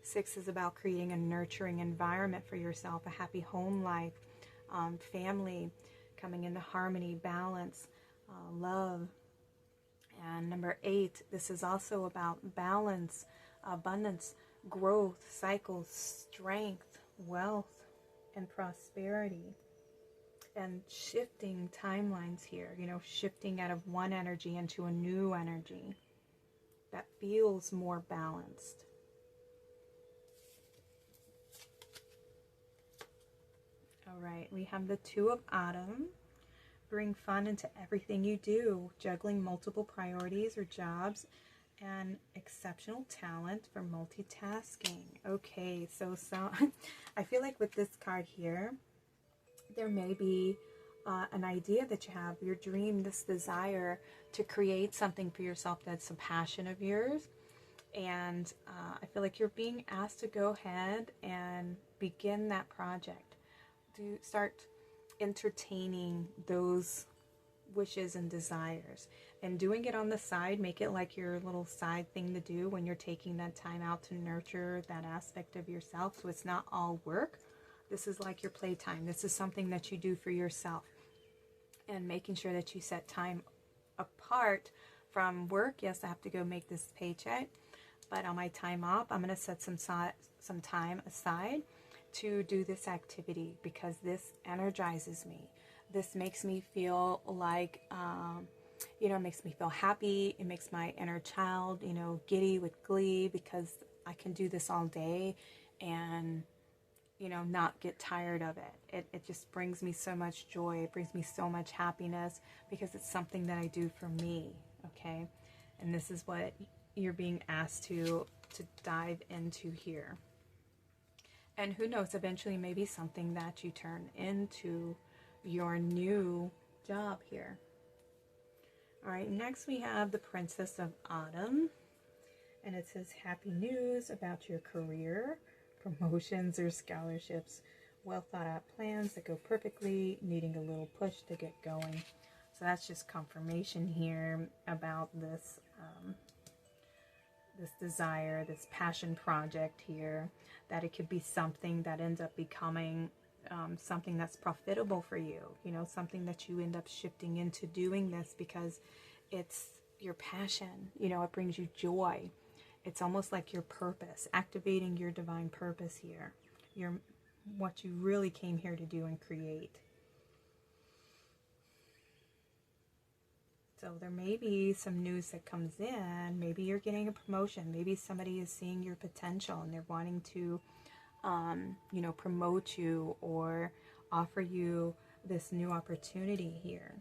Speaker 1: 6 is about creating a nurturing environment for yourself, a happy home life, family, coming into harmony, balance, love. And number 8, this is also about balance, abundance, growth, cycles, strength, wealth, and prosperity. And shifting timelines here, you know, shifting out of one energy into a new energy that feels more balanced. All right, we have the 2 of Autumn. Bring fun into everything you do, juggling multiple priorities or jobs, and exceptional talent for multitasking. Okay, so I feel like with this card here, there may be an idea that you have, your dream, this desire to create something for yourself that's a passion of yours. And I feel like you're being asked to go ahead and begin that project. To start entertaining those wishes and desires, and doing it on the side. Make it like your little side thing to do when you're taking that time out to nurture that aspect of yourself. So it's not all work. This is like your playtime. This is something that you do for yourself, and making sure that you set time apart from work. Yes, I have to go make this paycheck, but on my time off, I'm going to set some time aside to do this activity, because this energizes me. This makes me feel like, you know, it makes me feel happy. It makes my inner child, you know, giddy with glee, because I can do this all day and, you know, not get tired of it. It just brings me so much joy. It brings me so much happiness, because it's something that I do for me, okay? And this is what you're being asked to dive into here. And who knows, eventually maybe something that you turn into your new job here. All right, next we have the Princess of Autumn. And it says, happy news about your career, promotions or scholarships, well thought out plans that go perfectly, needing a little push to get going. So that's just confirmation here about this this desire, this passion project here, that it could be something that ends up becoming something that's profitable for you, you know, something that you end up shifting into doing this because it's your passion, you know, it brings you joy. It's almost like your purpose, activating your divine purpose here, what you really came here to do and create. So there may be some news that comes in. Maybe you're getting a promotion. Maybe somebody is seeing your potential and they're wanting to, you know, promote you or offer you this new opportunity here.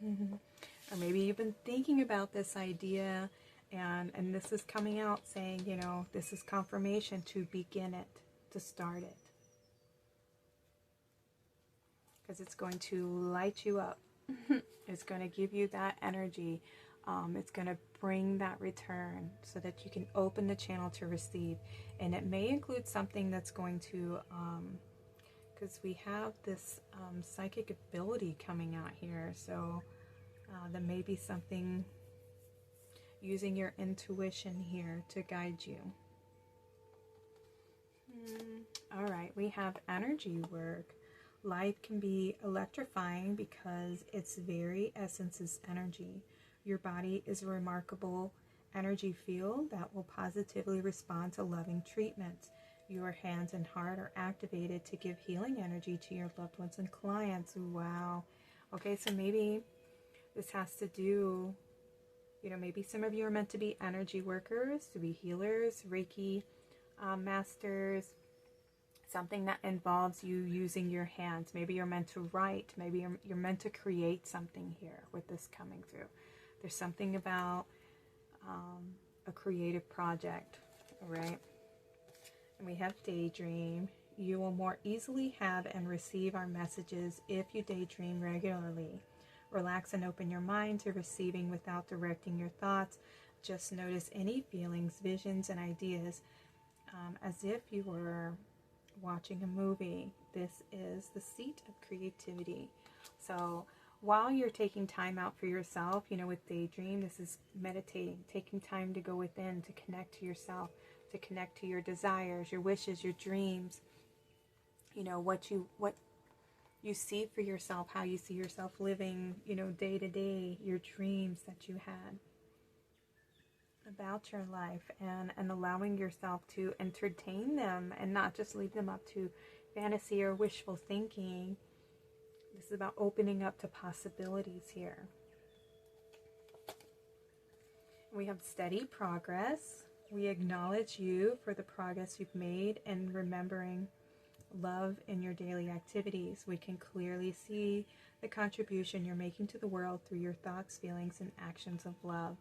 Speaker 1: Or maybe you've been thinking about this idea and this is coming out saying, you know, this is confirmation to begin it, to start it. Because it's going to light you up. It's going to give you that energy. It's going to bring that return so that you can open the channel to receive. And it may include something that's going to, because we have this psychic ability coming out here. So there may be something using your intuition here to guide you. All right, we have energy work. Life can be electrifying because its very essence is energy. Your body is a remarkable energy field that will positively respond to loving treatments. Your hands and heart are activated to give healing energy to your loved ones and clients. Wow. Okay, so maybe this has to do, you know, maybe some of you are meant to be energy workers, to be healers, Reiki masters, something that involves you using your hands. Maybe you're meant to write. Maybe you're meant to create something here with this coming through. There's something about a creative project, all right? And we have daydream. You will more easily have and receive our messages if you daydream regularly. Relax and open your mind to receiving without directing your thoughts. Just notice any feelings, visions, and ideas as if you were watching a movie. This is the seat of creativity. So while you're taking time out for yourself, you know, with daydream, this is meditating, taking time to go within, to connect to yourself, to connect to your desires, your wishes, your dreams, you know, what you see for yourself, how you see yourself living, you know, day to day, your dreams that you had about your life, and allowing yourself to entertain them and not just leave them up to fantasy or wishful thinking. This is about opening up to possibilities here. We have steady progress. We acknowledge you for the progress you've made and remembering love in your daily activities. We can clearly see the contribution you're making to the world through your thoughts, feelings, and actions of love.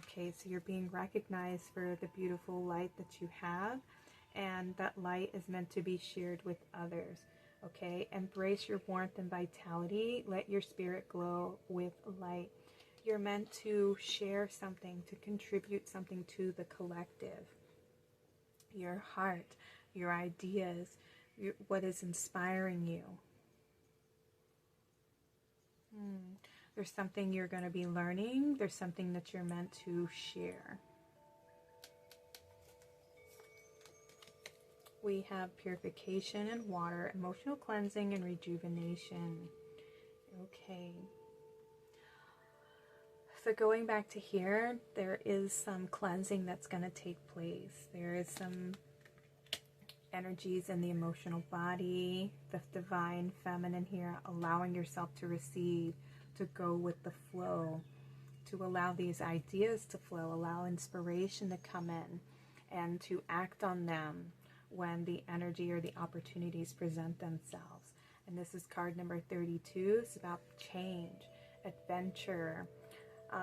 Speaker 1: Okay, so you're being recognized for the beautiful light that you have, and that light is meant to be shared with others. Okay, embrace your warmth and vitality. Let your spirit glow with light. You're meant to share something, to contribute something to the collective. Your heart, your ideas, what is inspiring you. There's something you're going to be learning. There's something that you're meant to share. We have purification and water, emotional cleansing and rejuvenation. Okay. So going back to here, there is some cleansing that's going to take place. There is some energies in the emotional body, the divine feminine here, allowing yourself to receive, to go with the flow, to allow these ideas to flow, allow inspiration to come in, and to act on them when the energy or the opportunities present themselves. And this is card number 32. It's about change, adventure,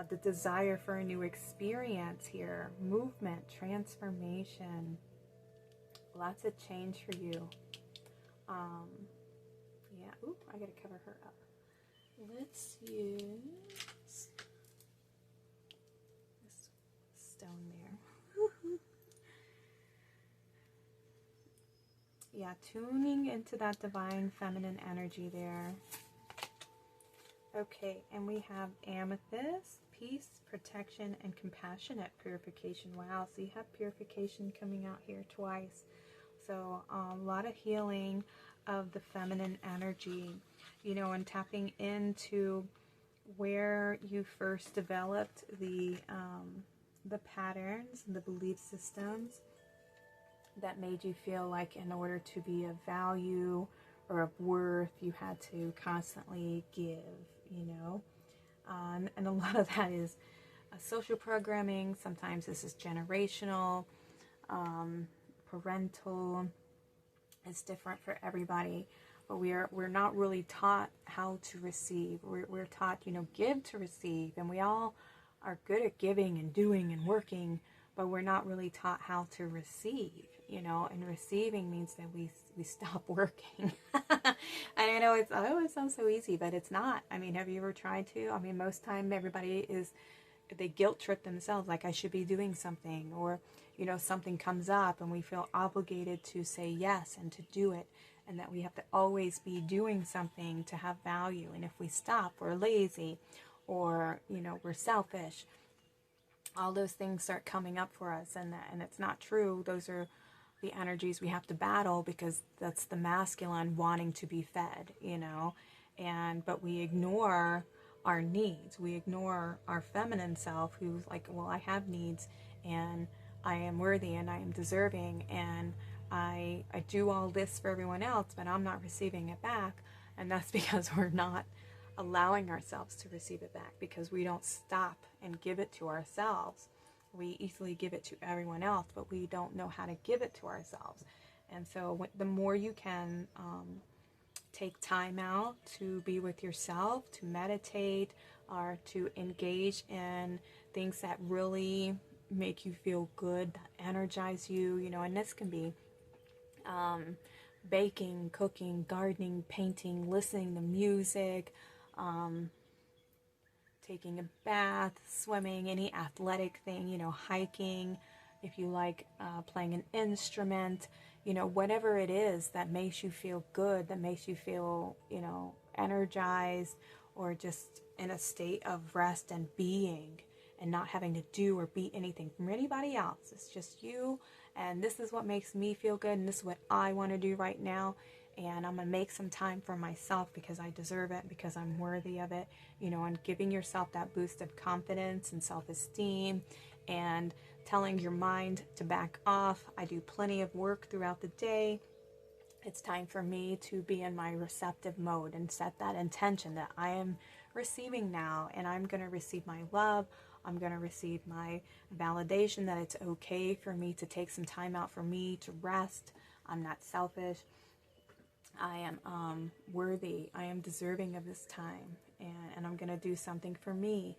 Speaker 1: the desire for a new experience here, movement, transformation, lots of change for you. Yeah, ooh, I gotta cover her up. Let's use this stone there. Yeah, tuning into that divine feminine energy there. Okay, and we have amethyst, peace, protection, and compassionate purification. Wow, so you have purification coming out here twice. So a lot of healing of the feminine energy, you know, and tapping into where you first developed the patterns and the belief systems that made you feel like in order to be of value or of worth, you had to constantly give, you know. And a lot of that is social programming. Sometimes this is generational, parental. It's different for everybody. But we're not really taught how to receive. We're taught, you know, give to receive. And we all are good at giving and doing and working, but we're not really taught how to receive, you know. And receiving means that we stop working. I know it sounds so easy, but it's not. I mean, have you ever tried to? I mean, most time they guilt trip themselves, like I should be doing something, or, you know, something comes up and we feel obligated to say yes and to do it, and that we have to always be doing something to have value. And if we stop, we're lazy, or, you know, we're selfish. All those things start coming up for us, and it's not true. Those are the energies we have to battle, because that's the masculine wanting to be fed, you know. But we ignore our needs. We ignore our feminine self, who's like, well, I have needs, and I am worthy, and I am deserving, and I do all this for everyone else, but I'm not receiving it back. And that's because we're not allowing ourselves to receive it back, because we don't stop and give it to ourselves. We easily give it to everyone else, but we don't know how to give it to ourselves. And so the more you can take time out to be with yourself, to meditate, or to engage in things that really make you feel good, that energize you, you know. And this can be baking, cooking, gardening, painting, listening to music, taking a bath, swimming, any athletic thing, you know, hiking, if you like playing an instrument, you know, whatever it is that makes you feel good, that makes you feel, you know, energized, or just in a state of rest and being, and not having to do or be anything from anybody else. It's just you, and this is what makes me feel good, and this is what I want to do right now. And I'm going to make some time for myself because I deserve it, because I'm worthy of it, you know. And giving yourself that boost of confidence and self-esteem, and telling your mind to back off. I do plenty of work throughout the day. It's time for me to be in my receptive mode and set that intention that I am receiving now, and I'm going to receive my love. I'm going to receive my validation that it's okay for me to take some time out for me to rest. I'm not selfish. I am worthy. I am deserving of this time, and I'm going to do something for me,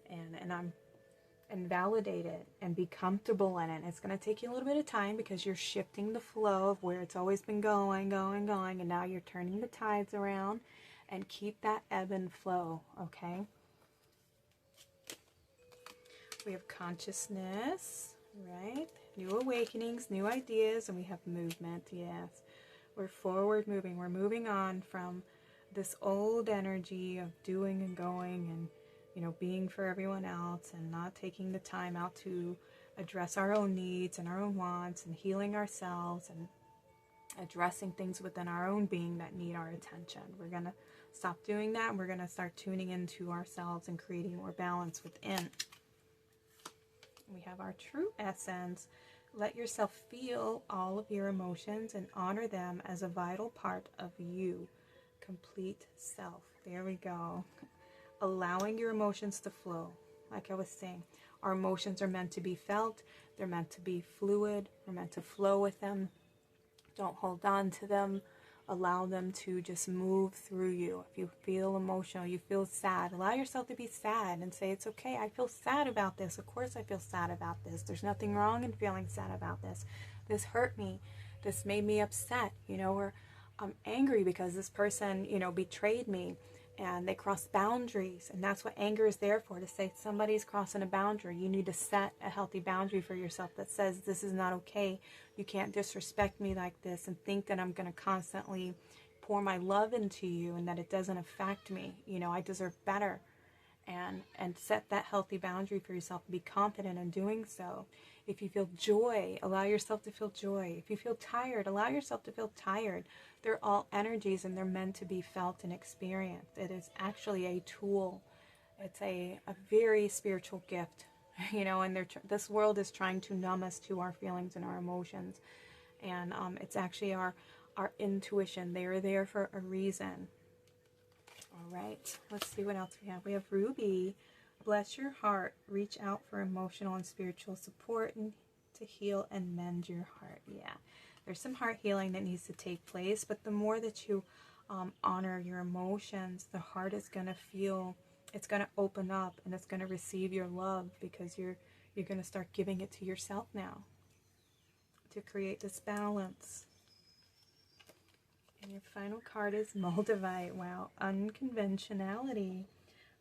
Speaker 1: and validate it and be comfortable in it. It's going to take you a little bit of time, because you're shifting the flow of where it's always been going, and now you're turning the tides around. And keep that ebb and flow, okay? We have consciousness, right? New awakenings, new ideas, and we have movement, yes. We're forward moving. We're moving on from this old energy of doing and going and, you know, being for everyone else, and not taking the time out to address our own needs and our own wants, and healing ourselves, and addressing things within our own being that need our attention. We're going to stop doing that, and we're going to start tuning into ourselves and creating more balance within. We have our true essence. Let yourself feel all of your emotions and honor them as a vital part of you. Complete self. There we go. Allowing your emotions to flow. Like I was saying, our emotions are meant to be felt. They're meant to be fluid. We're meant to flow with them. Don't hold on to them. Allow them to just move through you. If you feel emotional, you feel sad, allow yourself to be sad and say, it's okay, I feel sad about this. Of course I feel sad about this. There's nothing wrong in feeling sad about this. This hurt me. This made me upset, you know, or I'm angry because this person, you know, betrayed me and they crossed boundaries. And that's what anger is there for, to say somebody's crossing a boundary. You need to set a healthy boundary for yourself that says, this is not okay. You can't disrespect me like this and think that I'm going to constantly pour my love into you and that it doesn't affect me. You know, I deserve better. and set that healthy boundary for yourself. Be confident in doing so. If you feel joy, allow yourself to feel joy. If you feel tired, allow yourself to feel tired. They're all energies, and they're meant to be felt and experienced. It is actually a tool. It's a very spiritual gift, you know, and this world is trying to numb us to our feelings and our emotions. And it's actually our intuition. They are there for a reason. All right, let's see what else we have. We have Ruby. Bless your heart. Reach out for emotional and spiritual support and to heal and mend your heart. Yeah, there's some heart healing that needs to take place, but the more that you honor your emotions, the heart is going to feel, it's going to open up, and it's going to receive your love, because you're going to start giving it to yourself now to create this balance. And your final card is Moldavite. Wow, unconventionality.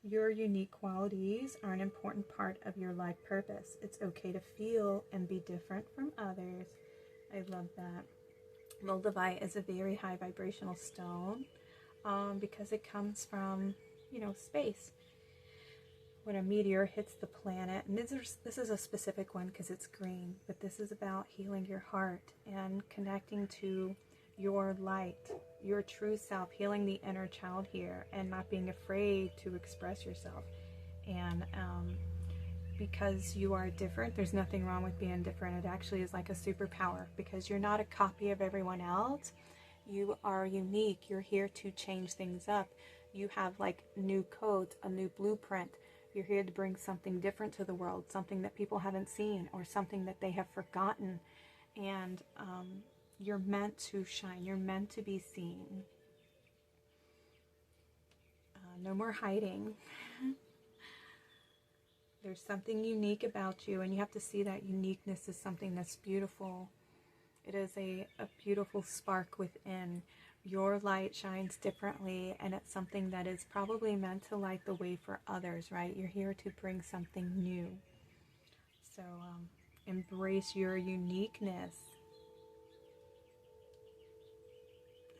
Speaker 1: Your unique qualities are an important part of your life purpose. It's okay to feel and be different from others. I love that. Moldavite is a very high vibrational stone because it comes from, you know, space. When a meteor hits the planet, and this is a specific one because it's green, but this is about healing your heart and connecting to your light, your true self, healing the inner child here, and not being afraid to express yourself. And because you are different, there's nothing wrong with being different. It actually is like a superpower, because you're not a copy of everyone else. You are unique. You're here to change things up. You have like new codes, a new blueprint. You're here to bring something different to the world, something that people haven't seen, or something that they have forgotten. And you're meant to shine. You're meant to be seen. No more hiding. There's something unique about you, and you have to see that uniqueness as something that's beautiful. It is a beautiful spark within. Your light shines differently, and it's something that is probably meant to light the way for others, right? You're here to bring something new. So embrace your uniqueness.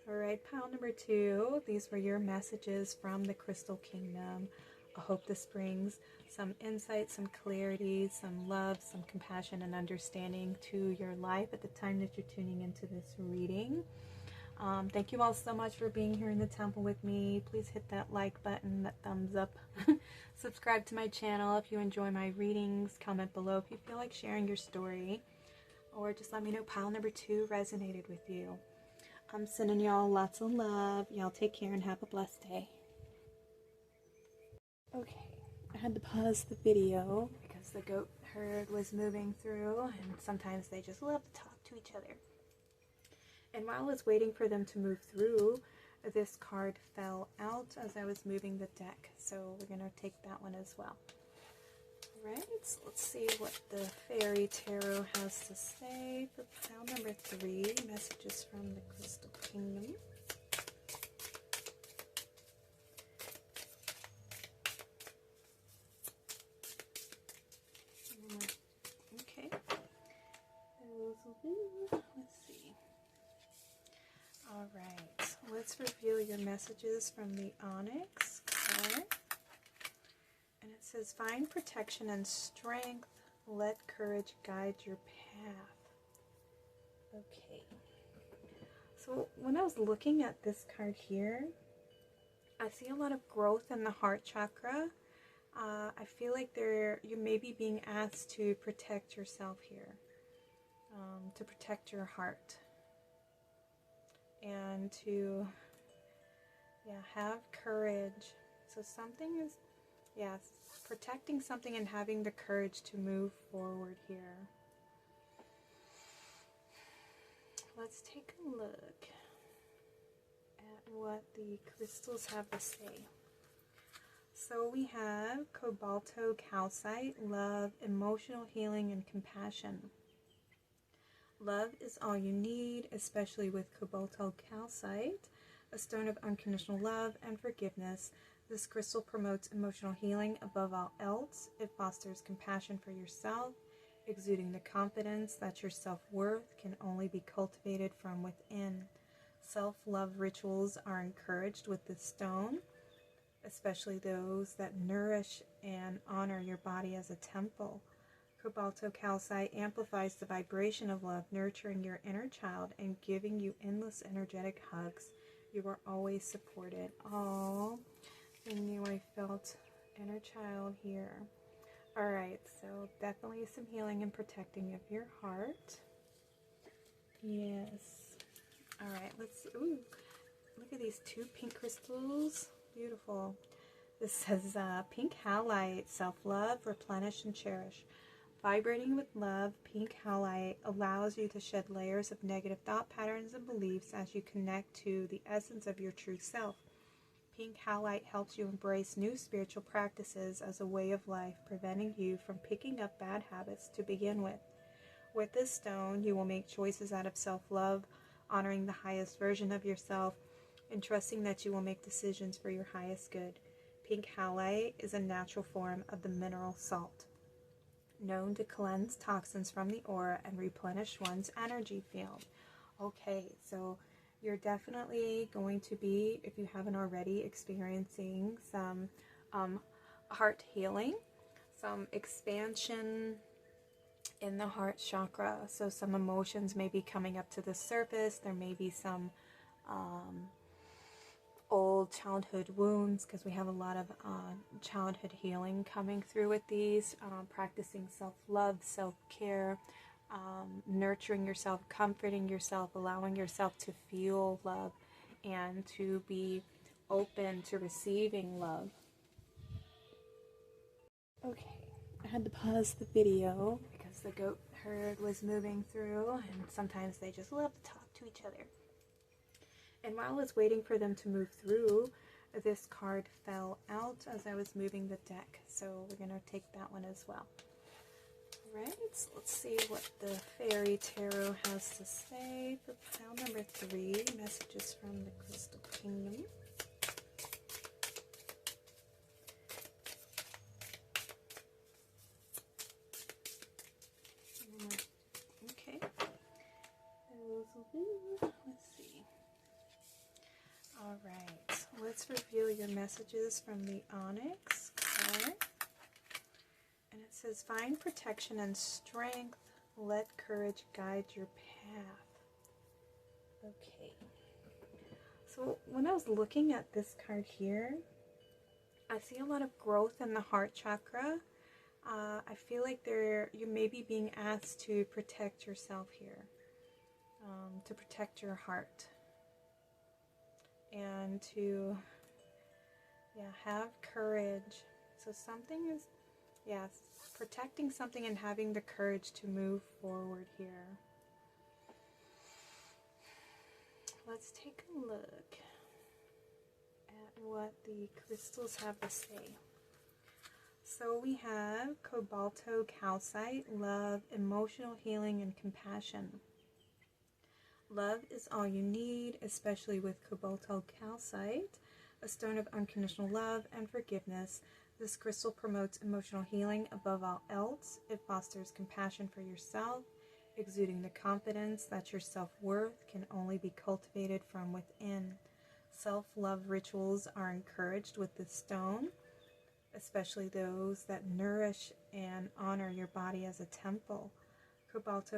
Speaker 1: All right, pile number 2. These were your messages from the Crystal Kingdom. I hope this brings some insight, some clarity, some love, some compassion and understanding to your life at the time that you're tuning into this reading. Thank you all so much for being here in the temple with me. Please hit that like button, that thumbs up. Subscribe to my channel if you enjoy my readings. Comment below if you feel like sharing your story. Or just let me know pile number 2 resonated with you. I'm sending y'all lots of love. Y'all take care and have a blessed day. Okay, I had to pause the video because the goat herd was moving through, and sometimes they just love to talk to each other. And while I was waiting for them to move through, this card fell out as I was moving the deck, so we're going to take that one as well. Alright, let's see what the Fairy Tarot has to say for pile number 3, messages from the Crystal Kingdom. Okay, let's see. Alright, let's reveal your messages from the Onyx card. And it says, find protection and strength. Let courage guide your path. Okay. So when I was looking at this card here, I see a lot of growth in the heart chakra. I feel like you may be being asked to protect yourself here. To protect your heart. And to have courage. So something is... yes, protecting something and having the courage to move forward here. Let's take a look at what the crystals have to say. So we have Cobalto Calcite, love, emotional healing, and compassion. Love is all you need, especially with Cobalto Calcite, a stone of unconditional love and forgiveness. This crystal promotes emotional healing above all else. It fosters compassion for yourself, exuding the confidence that your self-worth can only be cultivated from within. Self-love rituals are encouraged with this stone. especially those that nourish and honor your body as a temple. Calcite amplifies the vibration of love, nurturing your inner child and giving you endless energetic hugs. You are always supported. Oh, I knew I felt inner child here. All right, so definitely some healing and protecting of your heart. Yes. All right, let's see. Ooh, look at these two pink crystals. Beautiful. This says pink halite, self-love, replenish and cherish. Vibrating with love, pink halite allows you to shed layers of negative thought patterns and beliefs as you connect to the essence of your true self. Pink halite helps you embrace new spiritual practices as a way of life, preventing you from picking up bad habits to begin with. With this stone, you will make choices out of self-love, honoring the highest version of yourself, and trusting that you will make decisions for your highest good. Pink halite is a natural form of the mineral salt, known to cleanse toxins from the aura and replenish one's energy field. Okay, so you're definitely going to be, if you haven't already, experiencing some heart healing, some expansion in the heart chakra. So some emotions may be coming up to the surface. There may be some old childhood wounds, because we have a lot of childhood healing coming through with these, practicing self-love, self-care, nurturing yourself, comforting yourself, allowing yourself to feel love and to be open to receiving love. Okay, I had to pause the video because the goat herd was moving through, and sometimes they just love to talk to each other. And while I was waiting for them to move through, this card fell out as I was moving the deck. So we're going to take that one as well. Alright, let's see what the Fairy Tarot has to say for pile number 3, messages from the Crystal Kingdom. Okay. Let's see. Alright, let's reveal your messages from the Onyx card. And it says, find protection and strength. Let courage guide your path. Okay. So when I was looking at this card here, I see a lot of growth in the heart chakra. I feel like you may be being asked to protect yourself here, to protect your heart, and to have courage. So something is, protecting something and having the courage to move forward here. Let's take a look at what the crystals have to say. So we have Calcite, love, emotional healing, and compassion. Love is all you need, especially with Calcite, a stone of unconditional love and forgiveness. This crystal promotes emotional healing above all else. It fosters compassion for yourself, exuding the confidence that your self-worth can only be cultivated from within. Self-love rituals are encouraged with this stone, especially those that nourish and honor your body as a temple.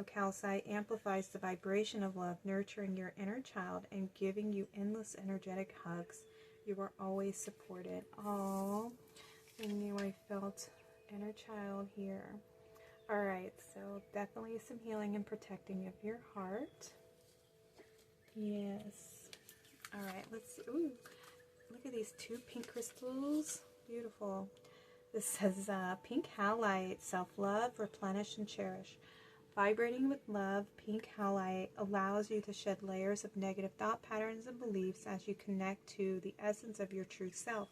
Speaker 1: Calcite amplifies the vibration of love, nurturing your inner child and giving you endless energetic hugs. You are always supported. Oh, I knew I felt inner child here. All right, so definitely some healing and protecting of your heart. Yes. All right, let's see. Ooh, look at these two pink crystals. Beautiful. This says pink halite, self-love, replenish and cherish. Vibrating with love, pink halite allows you to shed layers of negative thought patterns and beliefs as you connect to the essence of your true self.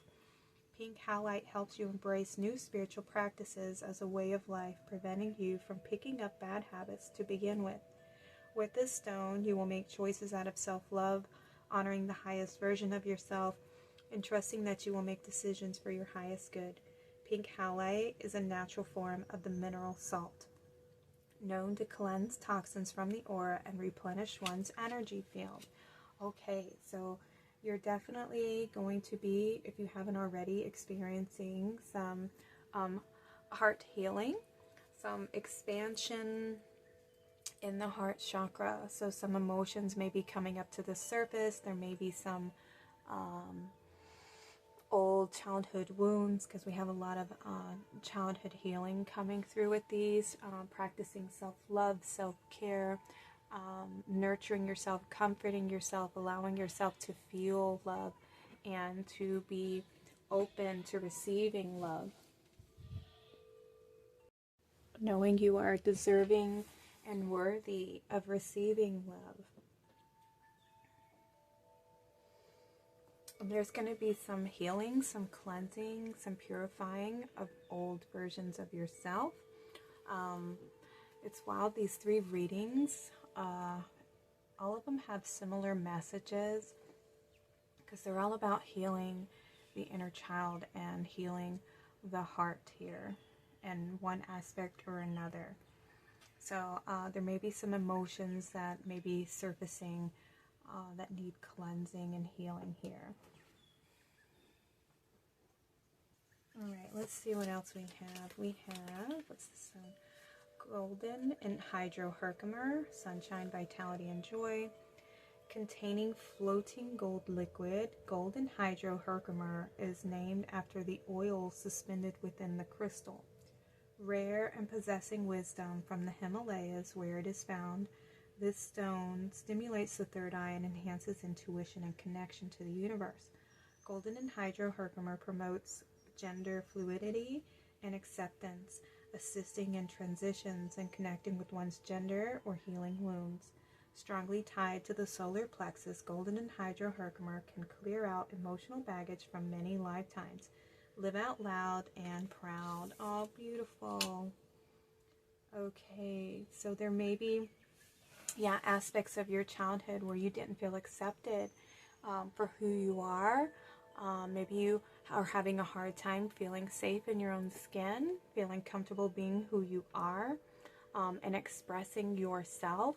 Speaker 1: Pink halite helps you embrace new spiritual practices as a way of life, preventing you from picking up bad habits to begin with. With this stone, you will make choices out of self-love, honoring the highest version of yourself, and trusting that you will make decisions for your highest good. Pink halite is a natural form of the mineral salt, known to cleanse toxins from the aura and replenish one's energy field. Okay, so You're definitely going to be, if you haven't already, experiencing some heart healing, some expansion in the heart chakra. So some emotions may be coming up to the surface. There may be some old childhood wounds, because we have a lot of childhood healing coming through with these, practicing self-love, self-care, nurturing yourself, comforting yourself, allowing yourself to feel love and to be open to receiving love, knowing you are deserving and worthy of receiving love. There's going to be some healing, some cleansing, some purifying of old versions of yourself. It's wild, these 3 readings, all of them have similar messages, because they're all about healing the inner child and healing the heart here in one aspect or another. So there may be some emotions that may be surfacing that need cleansing and healing here. All right, let's see what else we have. We have, what's this one? Golden and Hydroherkimer, Sunshine, Vitality, and Joy. Containing floating gold liquid, golden hydroherkimer is named after the oil suspended within the crystal. Rare and possessing wisdom from the Himalayas where it is found, this stone stimulates the third eye and enhances intuition and connection to the universe. Golden and hydroherkimer promotes gender fluidity and acceptance, assisting in transitions and connecting with one's gender or healing wounds. Strongly tied to the solar plexus, golden and hydroherkimer can clear out emotional baggage from many lifetimes. Live out loud and proud. Oh, beautiful. Okay, so there may be, aspects of your childhood where you didn't feel accepted for who you are. Maybe you are having a hard time feeling safe in your own skin, feeling comfortable being who you are, and expressing yourself.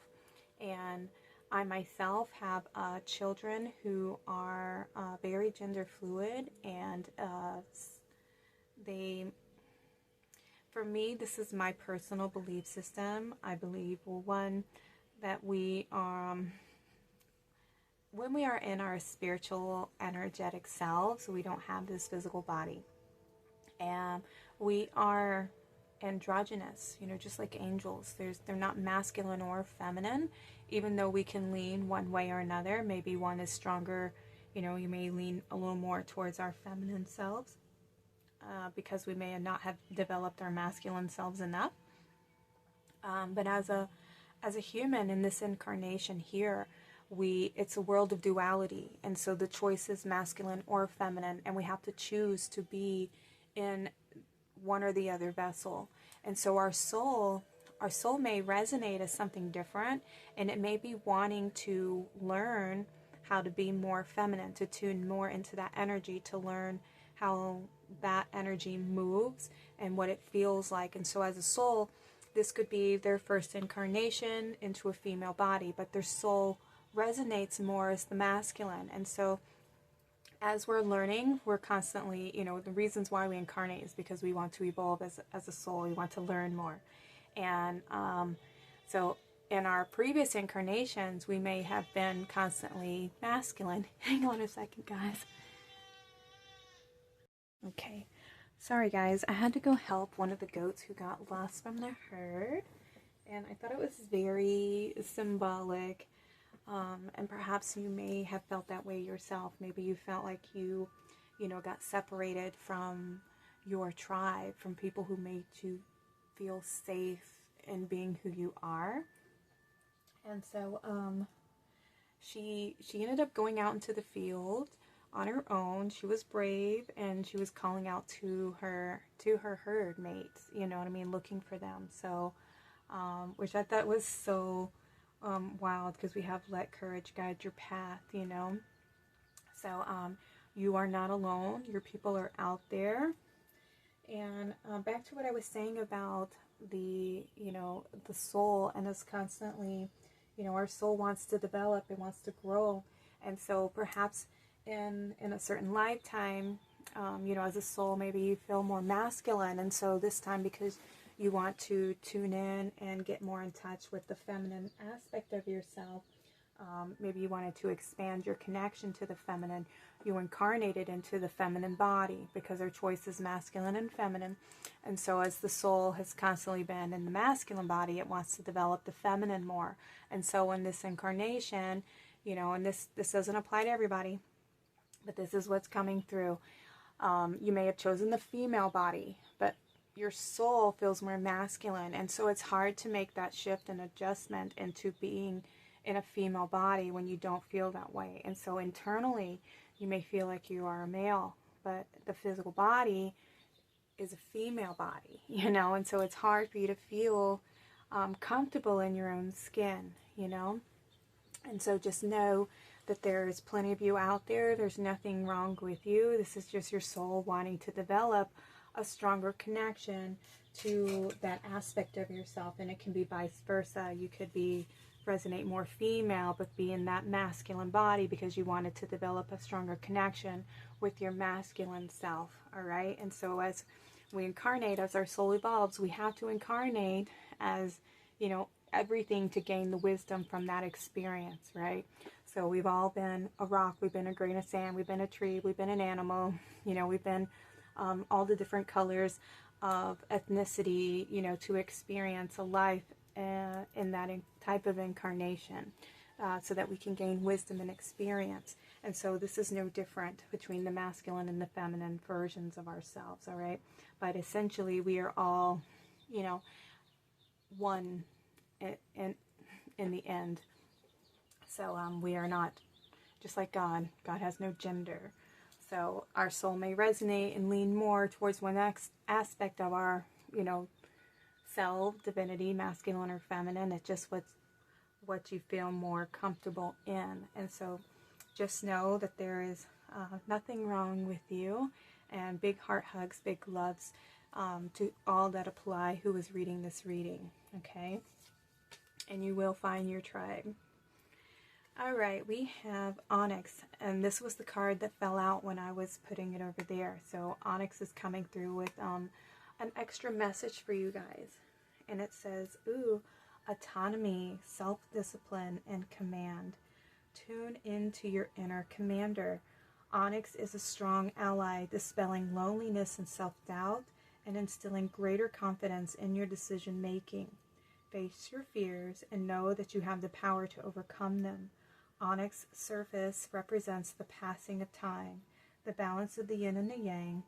Speaker 1: And I myself have children who are very gender fluid, and for me, this is my personal belief system. I believe, well, one, that we when we are in our spiritual, energetic selves, we don't have this physical body, and we are androgynous, just like angels. They're not masculine or feminine, even though we can lean one way or another. Maybe one is stronger, you may lean a little more towards our feminine selves, because we may not have developed our masculine selves enough. But as a human in this incarnation here, it's a world of duality, and so the choice is masculine or feminine, and we have to choose to be in one or the other vessel. And so our soul may resonate as something different, and it may be wanting to learn how to be more feminine, to tune more into that energy, to learn how that energy moves and what it feels like. And so as a soul, this could be their first incarnation into a female body, but their soul resonates more as the masculine. And so as we're learning, we're constantly, the reasons why we incarnate is because we want to evolve as a soul. We want to learn more. And so in our previous incarnations, we may have been constantly masculine. Hang on a second, guys. Okay. Sorry, guys. I had to go help one of the goats who got lost from the herd. And I thought it was very symbolic. And perhaps you may have felt that way yourself. Maybe you felt like you got separated from your tribe, from people who made you feel safe in being who you are. And so she ended up going out into the field on her own. She was brave, and she was calling out to her herd mates, looking for them. So which I thought was so wild, because we have let courage guide your path, So you are not alone. Your people are out there. And back to what I was saying about the soul, and us constantly, our soul wants to develop, it wants to grow. And so perhaps in a certain lifetime, you know, as a soul, maybe you feel more masculine, and so this time, because you want to tune in and get more in touch with the feminine aspect of yourself, maybe you wanted to expand your connection to the feminine, you incarnated into the feminine body, because our choice is masculine and feminine. And so as the soul has constantly been in the masculine body, it wants to develop the feminine more. And so in this incarnation, you know, and this doesn't apply to everybody, but this is what's coming through. You may have chosen the female body, but your soul feels more masculine. And so it's hard to make that shift and adjustment into being in a female body when you don't feel that way. And so internally, you may feel like you are a male, but the physical body is a female body, you know, and so it's hard for you to feel comfortable in your own skin, you know. And so just know that there's plenty of you out there. There's nothing wrong with you. This is just your soul wanting to develop a stronger connection to that aspect of yourself. And it can be vice versa. You could resonate more female, but be in that masculine body because you wanted to develop a stronger connection with your masculine self. All right. And so as we incarnate, as our soul evolves, we have to incarnate as, you know, everything to gain the wisdom from that experience, right? So we've all been a rock, we've been a grain of sand, we've been a tree, we've been an animal, you know, we've been all the different colors of ethnicity, you know, to experience a life in that type of incarnation, so that we can gain wisdom and experience. And so this is no different between the masculine and the feminine versions of ourselves, all right? But essentially we are all, you know, one in the end. So we are not just like God. God has no gender. So our soul may resonate and lean more towards one aspect of our, you know, self, divinity, masculine or feminine. It's just what you feel more comfortable in. And so just know that there is nothing wrong with you. And big heart hugs, big loves to all that apply who is reading this reading. Okay? And you will find your tribe. All right, we have Onyx, and this was the card that fell out when I was putting it over there. So Onyx is coming through with an extra message for you guys. And it says, ooh, autonomy, self-discipline, and command. Tune into your inner commander. Onyx is a strong ally, dispelling loneliness and self-doubt and instilling greater confidence in your decision-making. Face your fears and know that you have the power to overcome them. Onyx surface represents the passing of time, the balance of the yin and the yang.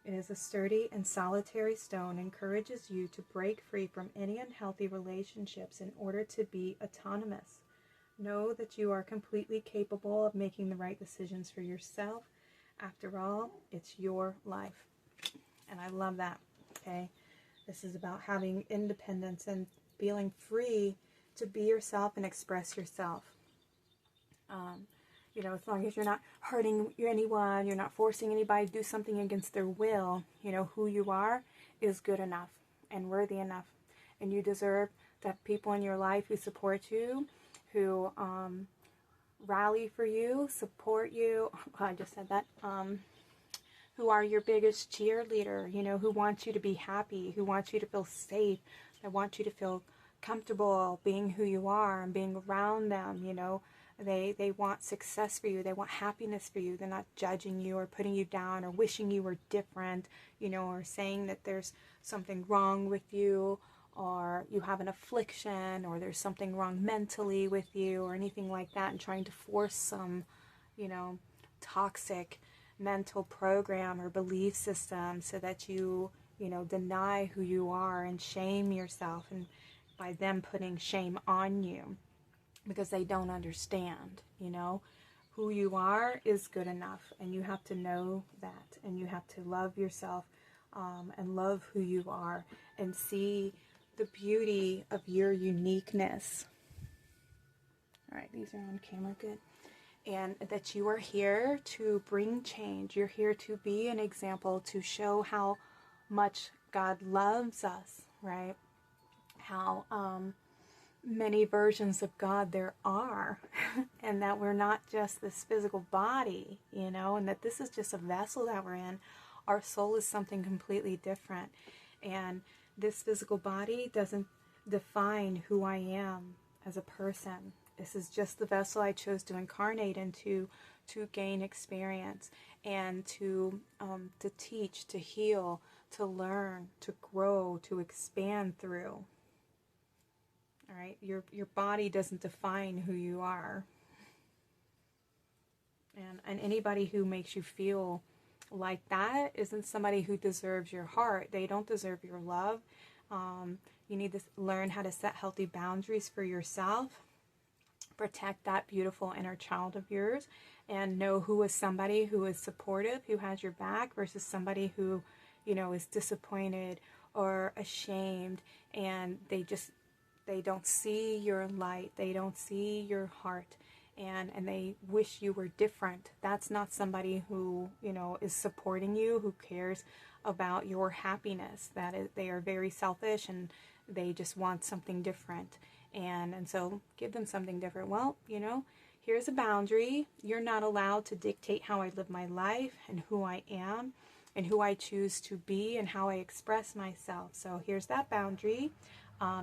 Speaker 1: It is a sturdy and solitary stone, encourages you to break free from any unhealthy relationships in order to be autonomous. Know that you are completely capable of making the right decisions for yourself. After all, it's your life. And I love that, okay? This is about having independence and feeling free to be yourself and express yourself. You know, as long as you're not hurting anyone, you're not forcing anybody to do something against their will, you know, who you are is good enough and worthy enough. And you deserve to have people in your life who support you, who rally for you, support you. I just said that. Who are your biggest cheerleader, you know, who wants you to be happy, who wants you to feel safe, that want you to feel comfortable being who you are and being around them, you know. They want success for you. They want happiness for you. They're not judging you or putting you down or wishing you were different, you know, or saying that there's something wrong with you or you have an affliction or there's something wrong mentally with you or anything like that, and trying to force some, you know, toxic mental program or belief system so that you know, deny who you are and shame yourself, and by them putting shame on you. Because they don't understand, you know, who you are is good enough, and you have to know that, and you have to love yourself and love who you are and see the beauty of your uniqueness. All right, these are on camera, good. And that you are here to bring change. You're here to be an example, to show how much God loves us, right? How many versions of God there are, and that we're not just this physical body, you know, and that this is just a vessel that we're in. Our soul is something completely different, and this physical body doesn't define who I am as a person. This is just the vessel I chose to incarnate into, to gain experience and to teach, to heal, to learn, to grow, to expand through. All right, your body doesn't define who you are. And anybody who makes you feel like that isn't somebody who deserves your heart. They don't deserve your love. You need to learn how to set healthy boundaries for yourself. Protect that beautiful inner child of yours, and know who is somebody who is supportive, who has your back, versus somebody who, you know, is disappointed or ashamed, and they don't see your light, they don't see your heart, and they wish you were different. That's not somebody who, you know, is supporting you, who cares about your happiness. That is, they are very selfish, and they just want something different. And so give them something different. Well, you know, here's a boundary. You're not allowed to dictate how I live my life and who I am and who I choose to be and how I express myself. So here's that boundary.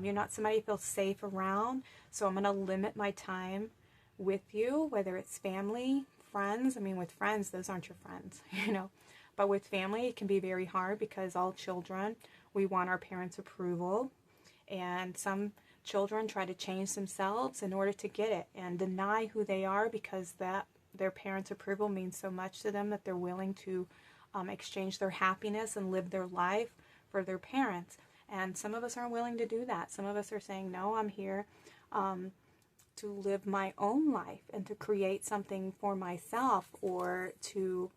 Speaker 1: You're not somebody who feels safe around, so I'm going to limit my time with you, whether it's family, friends. I mean, with friends, those aren't your friends, you know. But with family, it can be very hard because all children, we want our parents' approval. And some children try to change themselves in order to get it and deny who they are because that their parents' approval means so much to them that they're willing to exchange their happiness and live their life for their parents. And some of us aren't willing to do that. Some of us are saying, no, I'm here to live my own life and to create something for myself, or to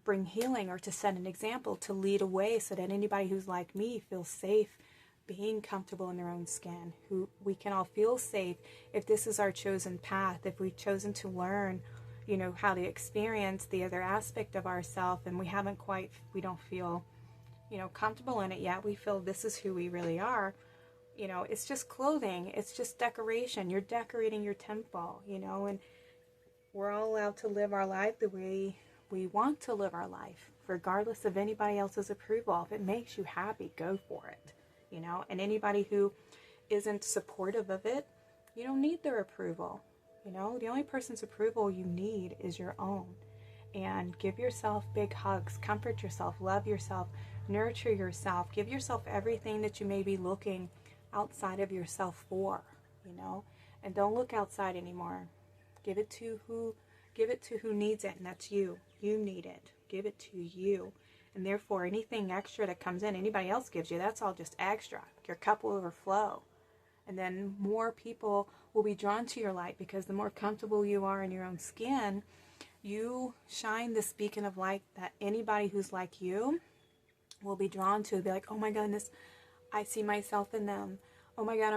Speaker 1: bring healing, or to set an example, to lead a way so that anybody who's like me feels safe being comfortable in their own skin. Who we can all feel safe if this is our chosen path, if we've chosen to learn, you know, how to experience the other aspect of ourselves, and we don't feel, you know, comfortable in it yet. We feel this is who we really are. You know, it's just clothing, it's just decoration. You're decorating your temple, you know, and we're all allowed to live our life the way we want to live our life, regardless of anybody else's approval. If it makes you happy, go for it. You know, and anybody who isn't supportive of it, you don't need their approval. You know, the only person's approval you need is your own. And give yourself big hugs, comfort yourself, love yourself, nurture yourself, give yourself everything that you may be looking outside of yourself for, you know, and don't look outside anymore. Give it to who needs it, and that's you. You need it. Give it to you. And therefore, anything extra that comes in, anybody else gives you, that's all just extra. Your cup will overflow. And then more people will be drawn to your light, because the more comfortable you are in your own skin, you shine this beacon of light that anybody who's like you will be drawn to. Be like, oh my goodness, I see myself in them. Oh my God,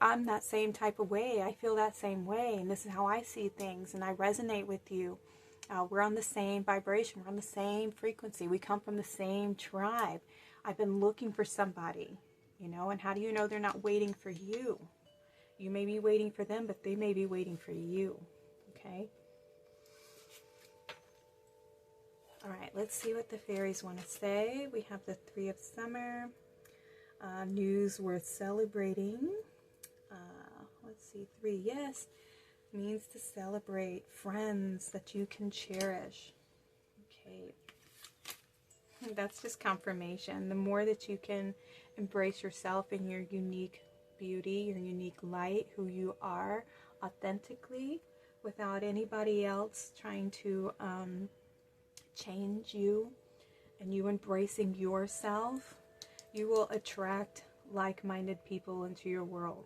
Speaker 1: I'm that same type of way. I feel that same way. And this is how I see things. And I resonate with you. We're on the same vibration. We're on the same frequency. We come from the same tribe. I've been looking for somebody, you know, and how do you know they're not waiting for you? You may be waiting for them, but they may be waiting for you, okay? All right, let's see what the fairies want to say. We have the Three of Summer, news worth celebrating. Let's see, 3, yes. Means to celebrate friends that you can cherish. Okay, that's just confirmation. The more that you can embrace yourself in your unique beauty, your unique light, who you are authentically, without anybody else trying to change you, and you embracing yourself, you will attract like-minded people into your world.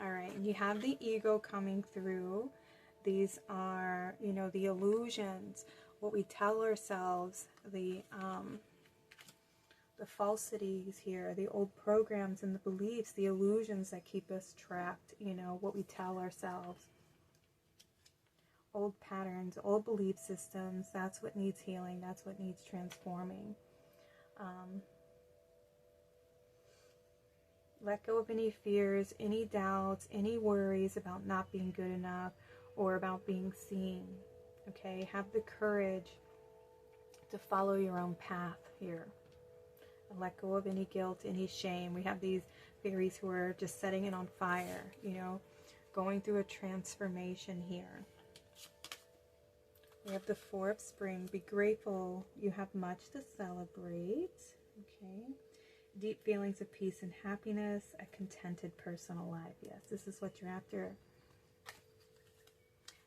Speaker 1: All right, and you have the ego coming through. These are, you know, the illusions, what we tell ourselves, the falsities here, the old programs and the beliefs, the illusions that keep us trapped, you know, what we tell ourselves. Old patterns, old belief systems, that's what needs healing, that's what needs transforming. Let go of any fears, any doubts, any worries about not being good enough or about being seen. Okay, have the courage to follow your own path here. And let go of any guilt, any shame. We have these fairies who are just setting it on fire, you know, going through a transformation here. We have the Four of Spring. Be grateful. You have much to celebrate. Okay. Deep feelings of peace and happiness. A contented personal life. Yes, this is what you're after.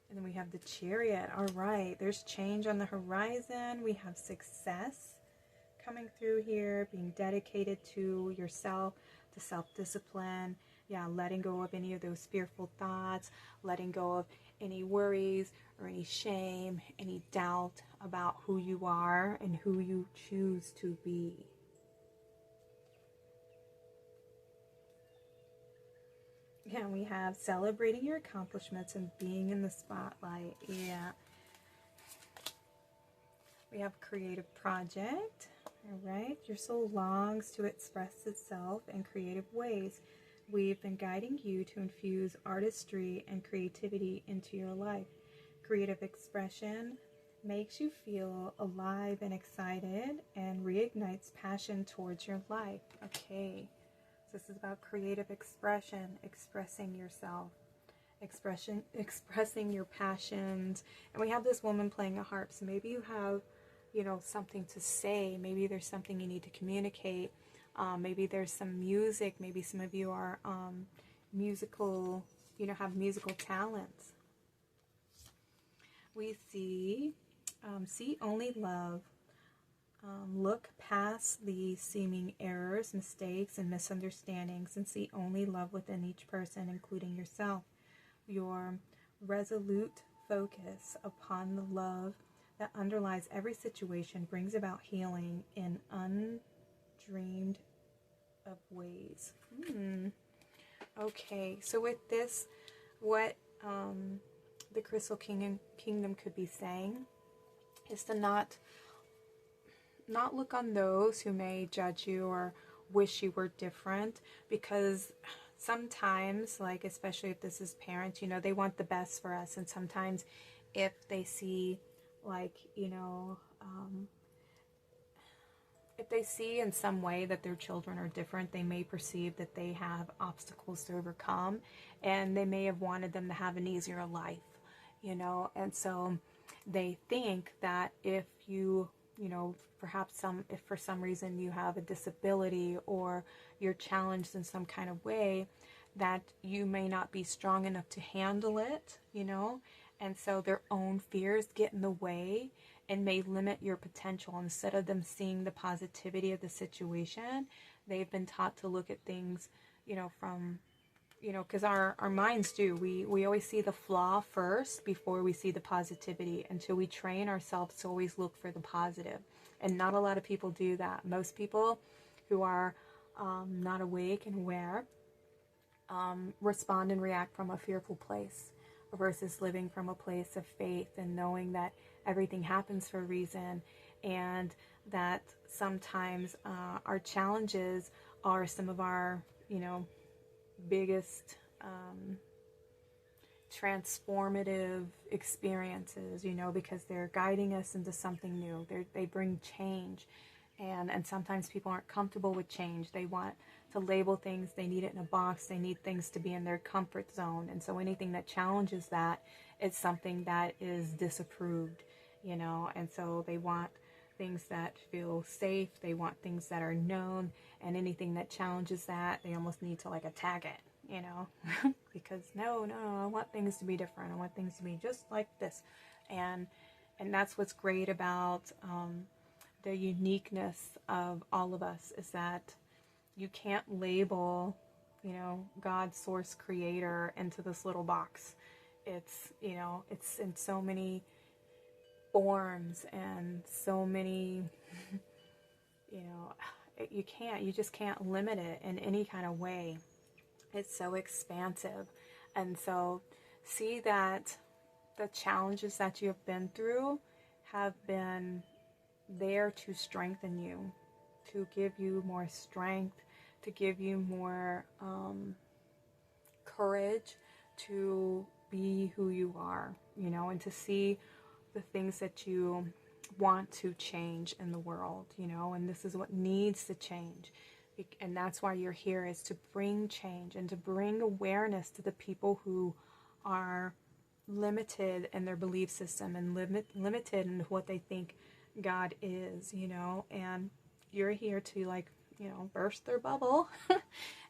Speaker 1: And then we have the Chariot. All right. There's change on the horizon. We have success coming through here. Being dedicated to yourself, to self-discipline. Yeah, letting go of any of those fearful thoughts. Letting go of any worries or any shame, any doubt about who you are and who you choose to be. Yeah, we have celebrating your accomplishments and being in the spotlight. Yeah. We have creative project. All right. Your soul longs to express itself in creative ways. We've been guiding you to infuse artistry and creativity into your life. Creative expression makes you feel alive and excited and reignites passion towards your life. Okay, so this is about creative expression, expressing yourself, expressing your passions. And we have this woman playing a harp, so maybe you have, you know, something to say. Maybe there's something you need to communicate. Maybe there's some music. Maybe some of you are musical, you know, have musical talents. We see only love. Look past the seeming errors, mistakes, and misunderstandings and see only love within each person, including yourself. Your resolute focus upon the love that underlies every situation brings about healing in undreamed of ways. Okay, so with this, what the Crystal Kingdom could be saying is to not look on those who may judge you or wish you were different, because sometimes, like especially if this is parents, you know, they want the best for us, and sometimes if they see, like, you know, if they see in some way that their children are different, they may perceive that they have obstacles to overcome, and they may have wanted them to have an easier life, you know, and so they think that if you know, perhaps if for some reason you have a disability or you're challenged in some kind of way, that you may not be strong enough to handle it, you know, and so their own fears get in the way and may limit your potential. Instead of them seeing the positivity of the situation, they've been taught to look at things, you know, from, you know, because our minds do. We always see the flaw first before we see the positivity, until we train ourselves to always look for the positive. And not a lot of people do that. Most people who are not awake and aware respond and react from a fearful place versus living from a place of faith and knowing that everything happens for a reason, and that sometimes our challenges are some of our, you know, biggest transformative experiences, you know, because they're guiding us into something new. They bring change, and sometimes people aren't comfortable with change. They want to label things, they need it in a box, they need things to be in their comfort zone, and so anything that challenges that is something that is disapproved, you know, and so they want things that feel safe, they want things that are known, and anything that challenges that, they almost need to like attack it, you know, because no, I want things to be different, I want things to be just like this. And that's what's great about the uniqueness of all of us, is that you can't label, you know, God, source, creator into this little box. It's, you know, it's in so many forms and so many, you know, you just can't limit it in any kind of way. It's so expansive. And so see that the challenges that you have been through have been there to strengthen you, to give you more strength, to give you more courage to be who you are, you know, and to see the things that you want to change in the world, you know, and this is what needs to change. And that's why you're here, is to bring change and to bring awareness to the people who are limited in their belief system and limited in what they think God is, you know, and you're here to, like, you know, burst their bubble.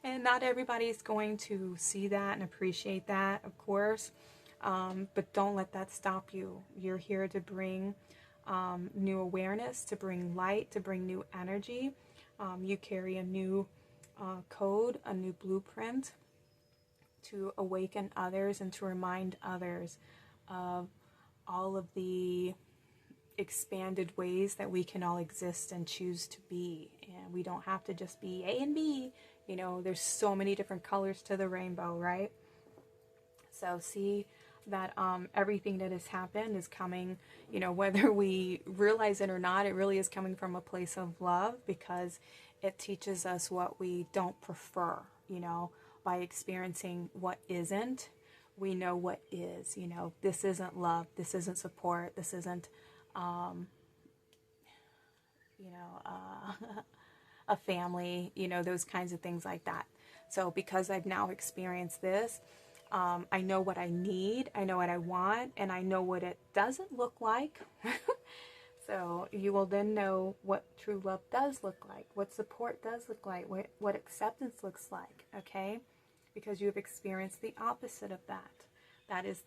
Speaker 1: And not everybody's going to see that and appreciate that, of course, but don't let that stop you. You're here to bring new awareness, to bring light, to bring new energy. You carry a new code, a new blueprint to awaken others and to remind others of all of the expanded ways that we can all exist and choose to be. And we don't have to just be A and B. You know, there's so many different colors to the rainbow, right? So see that everything that has happened is coming, you know, whether we realize it or not, it really is coming from a place of love, because it teaches us what we don't prefer, you know. By experiencing what isn't, we know what is, you know. This isn't love, this isn't support, this isn't, you know, a family, you know, those kinds of things like that. So because I've now experienced this, I know what I need, I know what I want, and I know what it doesn't look like. So you will then know what true love does look like, what support does look like, what acceptance looks like, okay? Because you have experienced the opposite of that. That is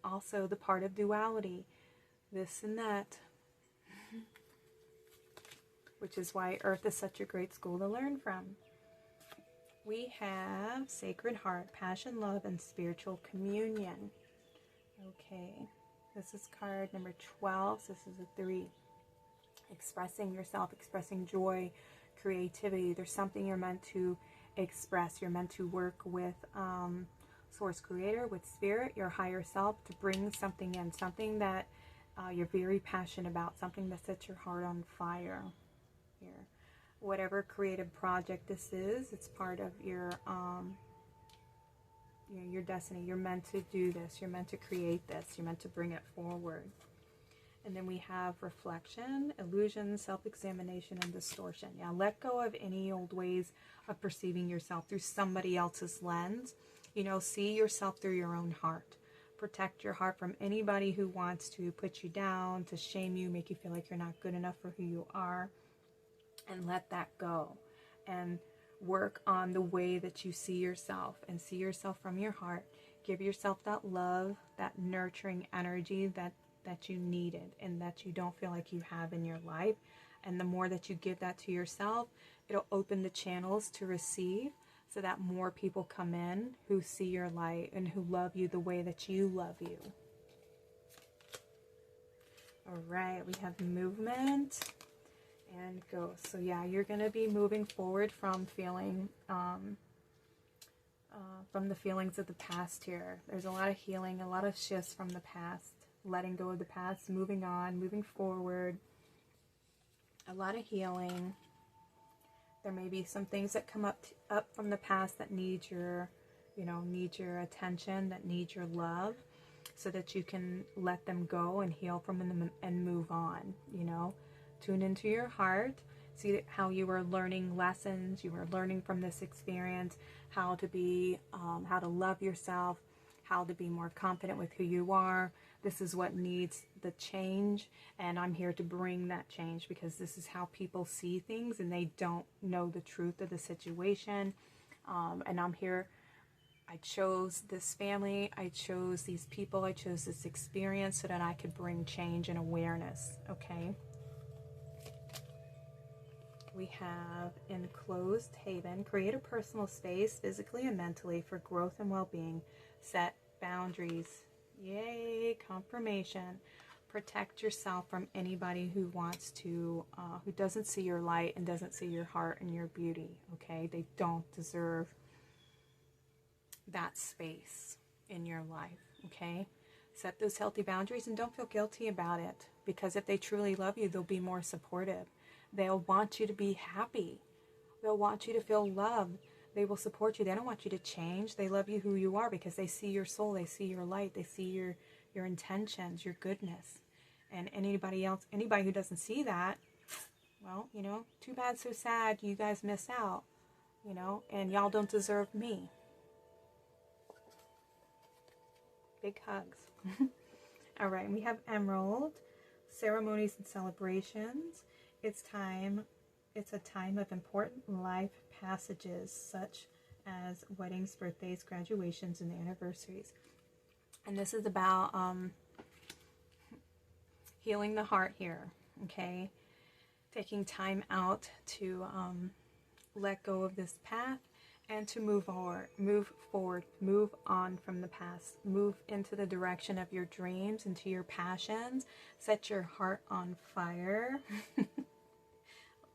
Speaker 1: also the part of duality, this and that. Which is why Earth is such a great school to learn from. We have Sacred Heart, Passion, Love, and Spiritual Communion. Okay, this is card number 12. So this is a 3. Expressing yourself, expressing joy, creativity. There's something you're meant to express. You're meant to work with Source Creator, with Spirit, your higher self, to bring something in, something that you're very passionate about, something that sets your heart on fire. Here, whatever creative project this is, it's part of your you know, your destiny. You're meant to do this. You're meant to create this. You're meant to bring it forward. And then we have reflection, illusion, self-examination, and distortion. Yeah, let go of any old ways of perceiving yourself through somebody else's lens. You know, see yourself through your own heart. Protect your heart from anybody who wants to put you down, to shame you, make you feel like you're not good enough for who you are. And let that go. And work on the way that you see yourself, and see yourself from your heart. Give yourself that love, that nurturing energy that you needed and that you don't feel like you have in your life. And the more that you give that to yourself, it'll open the channels to receive, so that more people come in who see your light and who love you the way that you love you. All right, we have movement and ghost. So yeah, you're going to be moving forward from feeling from the feelings of the past here. There's a lot of healing, a lot of shifts from the past, letting go of the past, moving on, moving forward. A lot of healing. There may be some things that come up from the past that need your, you know, need your attention, that need your love, so that you can let them go and heal from them and move on, you know. Tune into your heart. See how you are learning lessons. You are learning from this experience how to be, how to love yourself, how to be more confident with who you are. This is what needs the change, and I'm here to bring that change, because this is how people see things and they don't know the truth of the situation. And I'm here. I chose this family, I chose these people, I chose this experience so that I could bring change and awareness, okay? We have Enclosed Haven. Create a personal space, physically and mentally, for growth and well-being. Set boundaries. Yay, confirmation. Protect yourself from anybody who wants to, who doesn't see your light and doesn't see your heart and your beauty, okay? They don't deserve that space in your life, okay? Set those healthy boundaries and don't feel guilty about it, because if they truly love you, they'll be more supportive. They'll want you to be happy. They'll want you to feel loved. They will support you. They don't want you to change. They love you who you are because they see your soul. They see your light. They see your intentions, your goodness. And anybody else, anybody who doesn't see that, well, you know, too bad, so sad. You guys miss out, you know, and y'all don't deserve me. Big hugs. All right, we have Emerald, ceremonies and celebrations. It's a time of important life passages such as weddings, birthdays, graduations, and anniversaries. And this is about healing the heart here, okay? Taking time out to let go of this path and to move forward, move on from the past, move into the direction of your dreams, into your passions, set your heart on fire.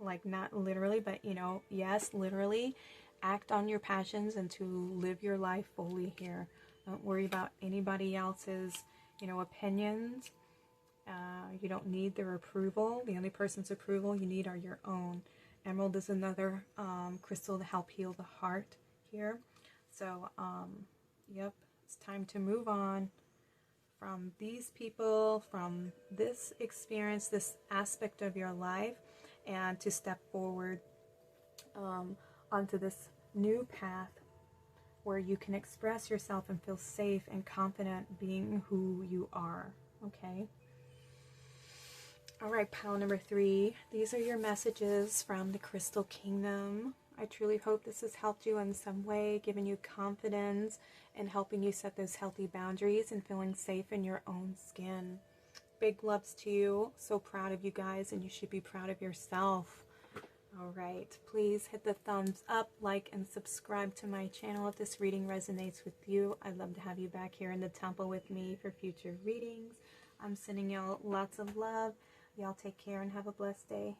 Speaker 1: Like, not literally, but, you know, yes, literally, act on your passions and to live your life fully here. Don't worry about anybody else's, you know, opinions. You don't need their approval. The only person's approval you need are your own. Emerald is another crystal to help heal the heart here. So, yep, it's time to move on from these people, from this experience, this aspect of your life, and to step forward onto this new path where you can express yourself and feel safe and confident being who you are, okay? All right, pile number 3. These are your messages from the Crystal Kingdom. I truly hope this has helped you in some way, given you confidence and helping you set those healthy boundaries and feeling safe in your own skin. Big loves to you. So proud of you guys, and you should be proud of yourself. All right, please hit the thumbs up, like, and subscribe to my channel if this reading resonates with you. I'd love to have you back here in the temple with me for future readings. I'm sending y'all lots of love. Y'all take care and have a blessed day.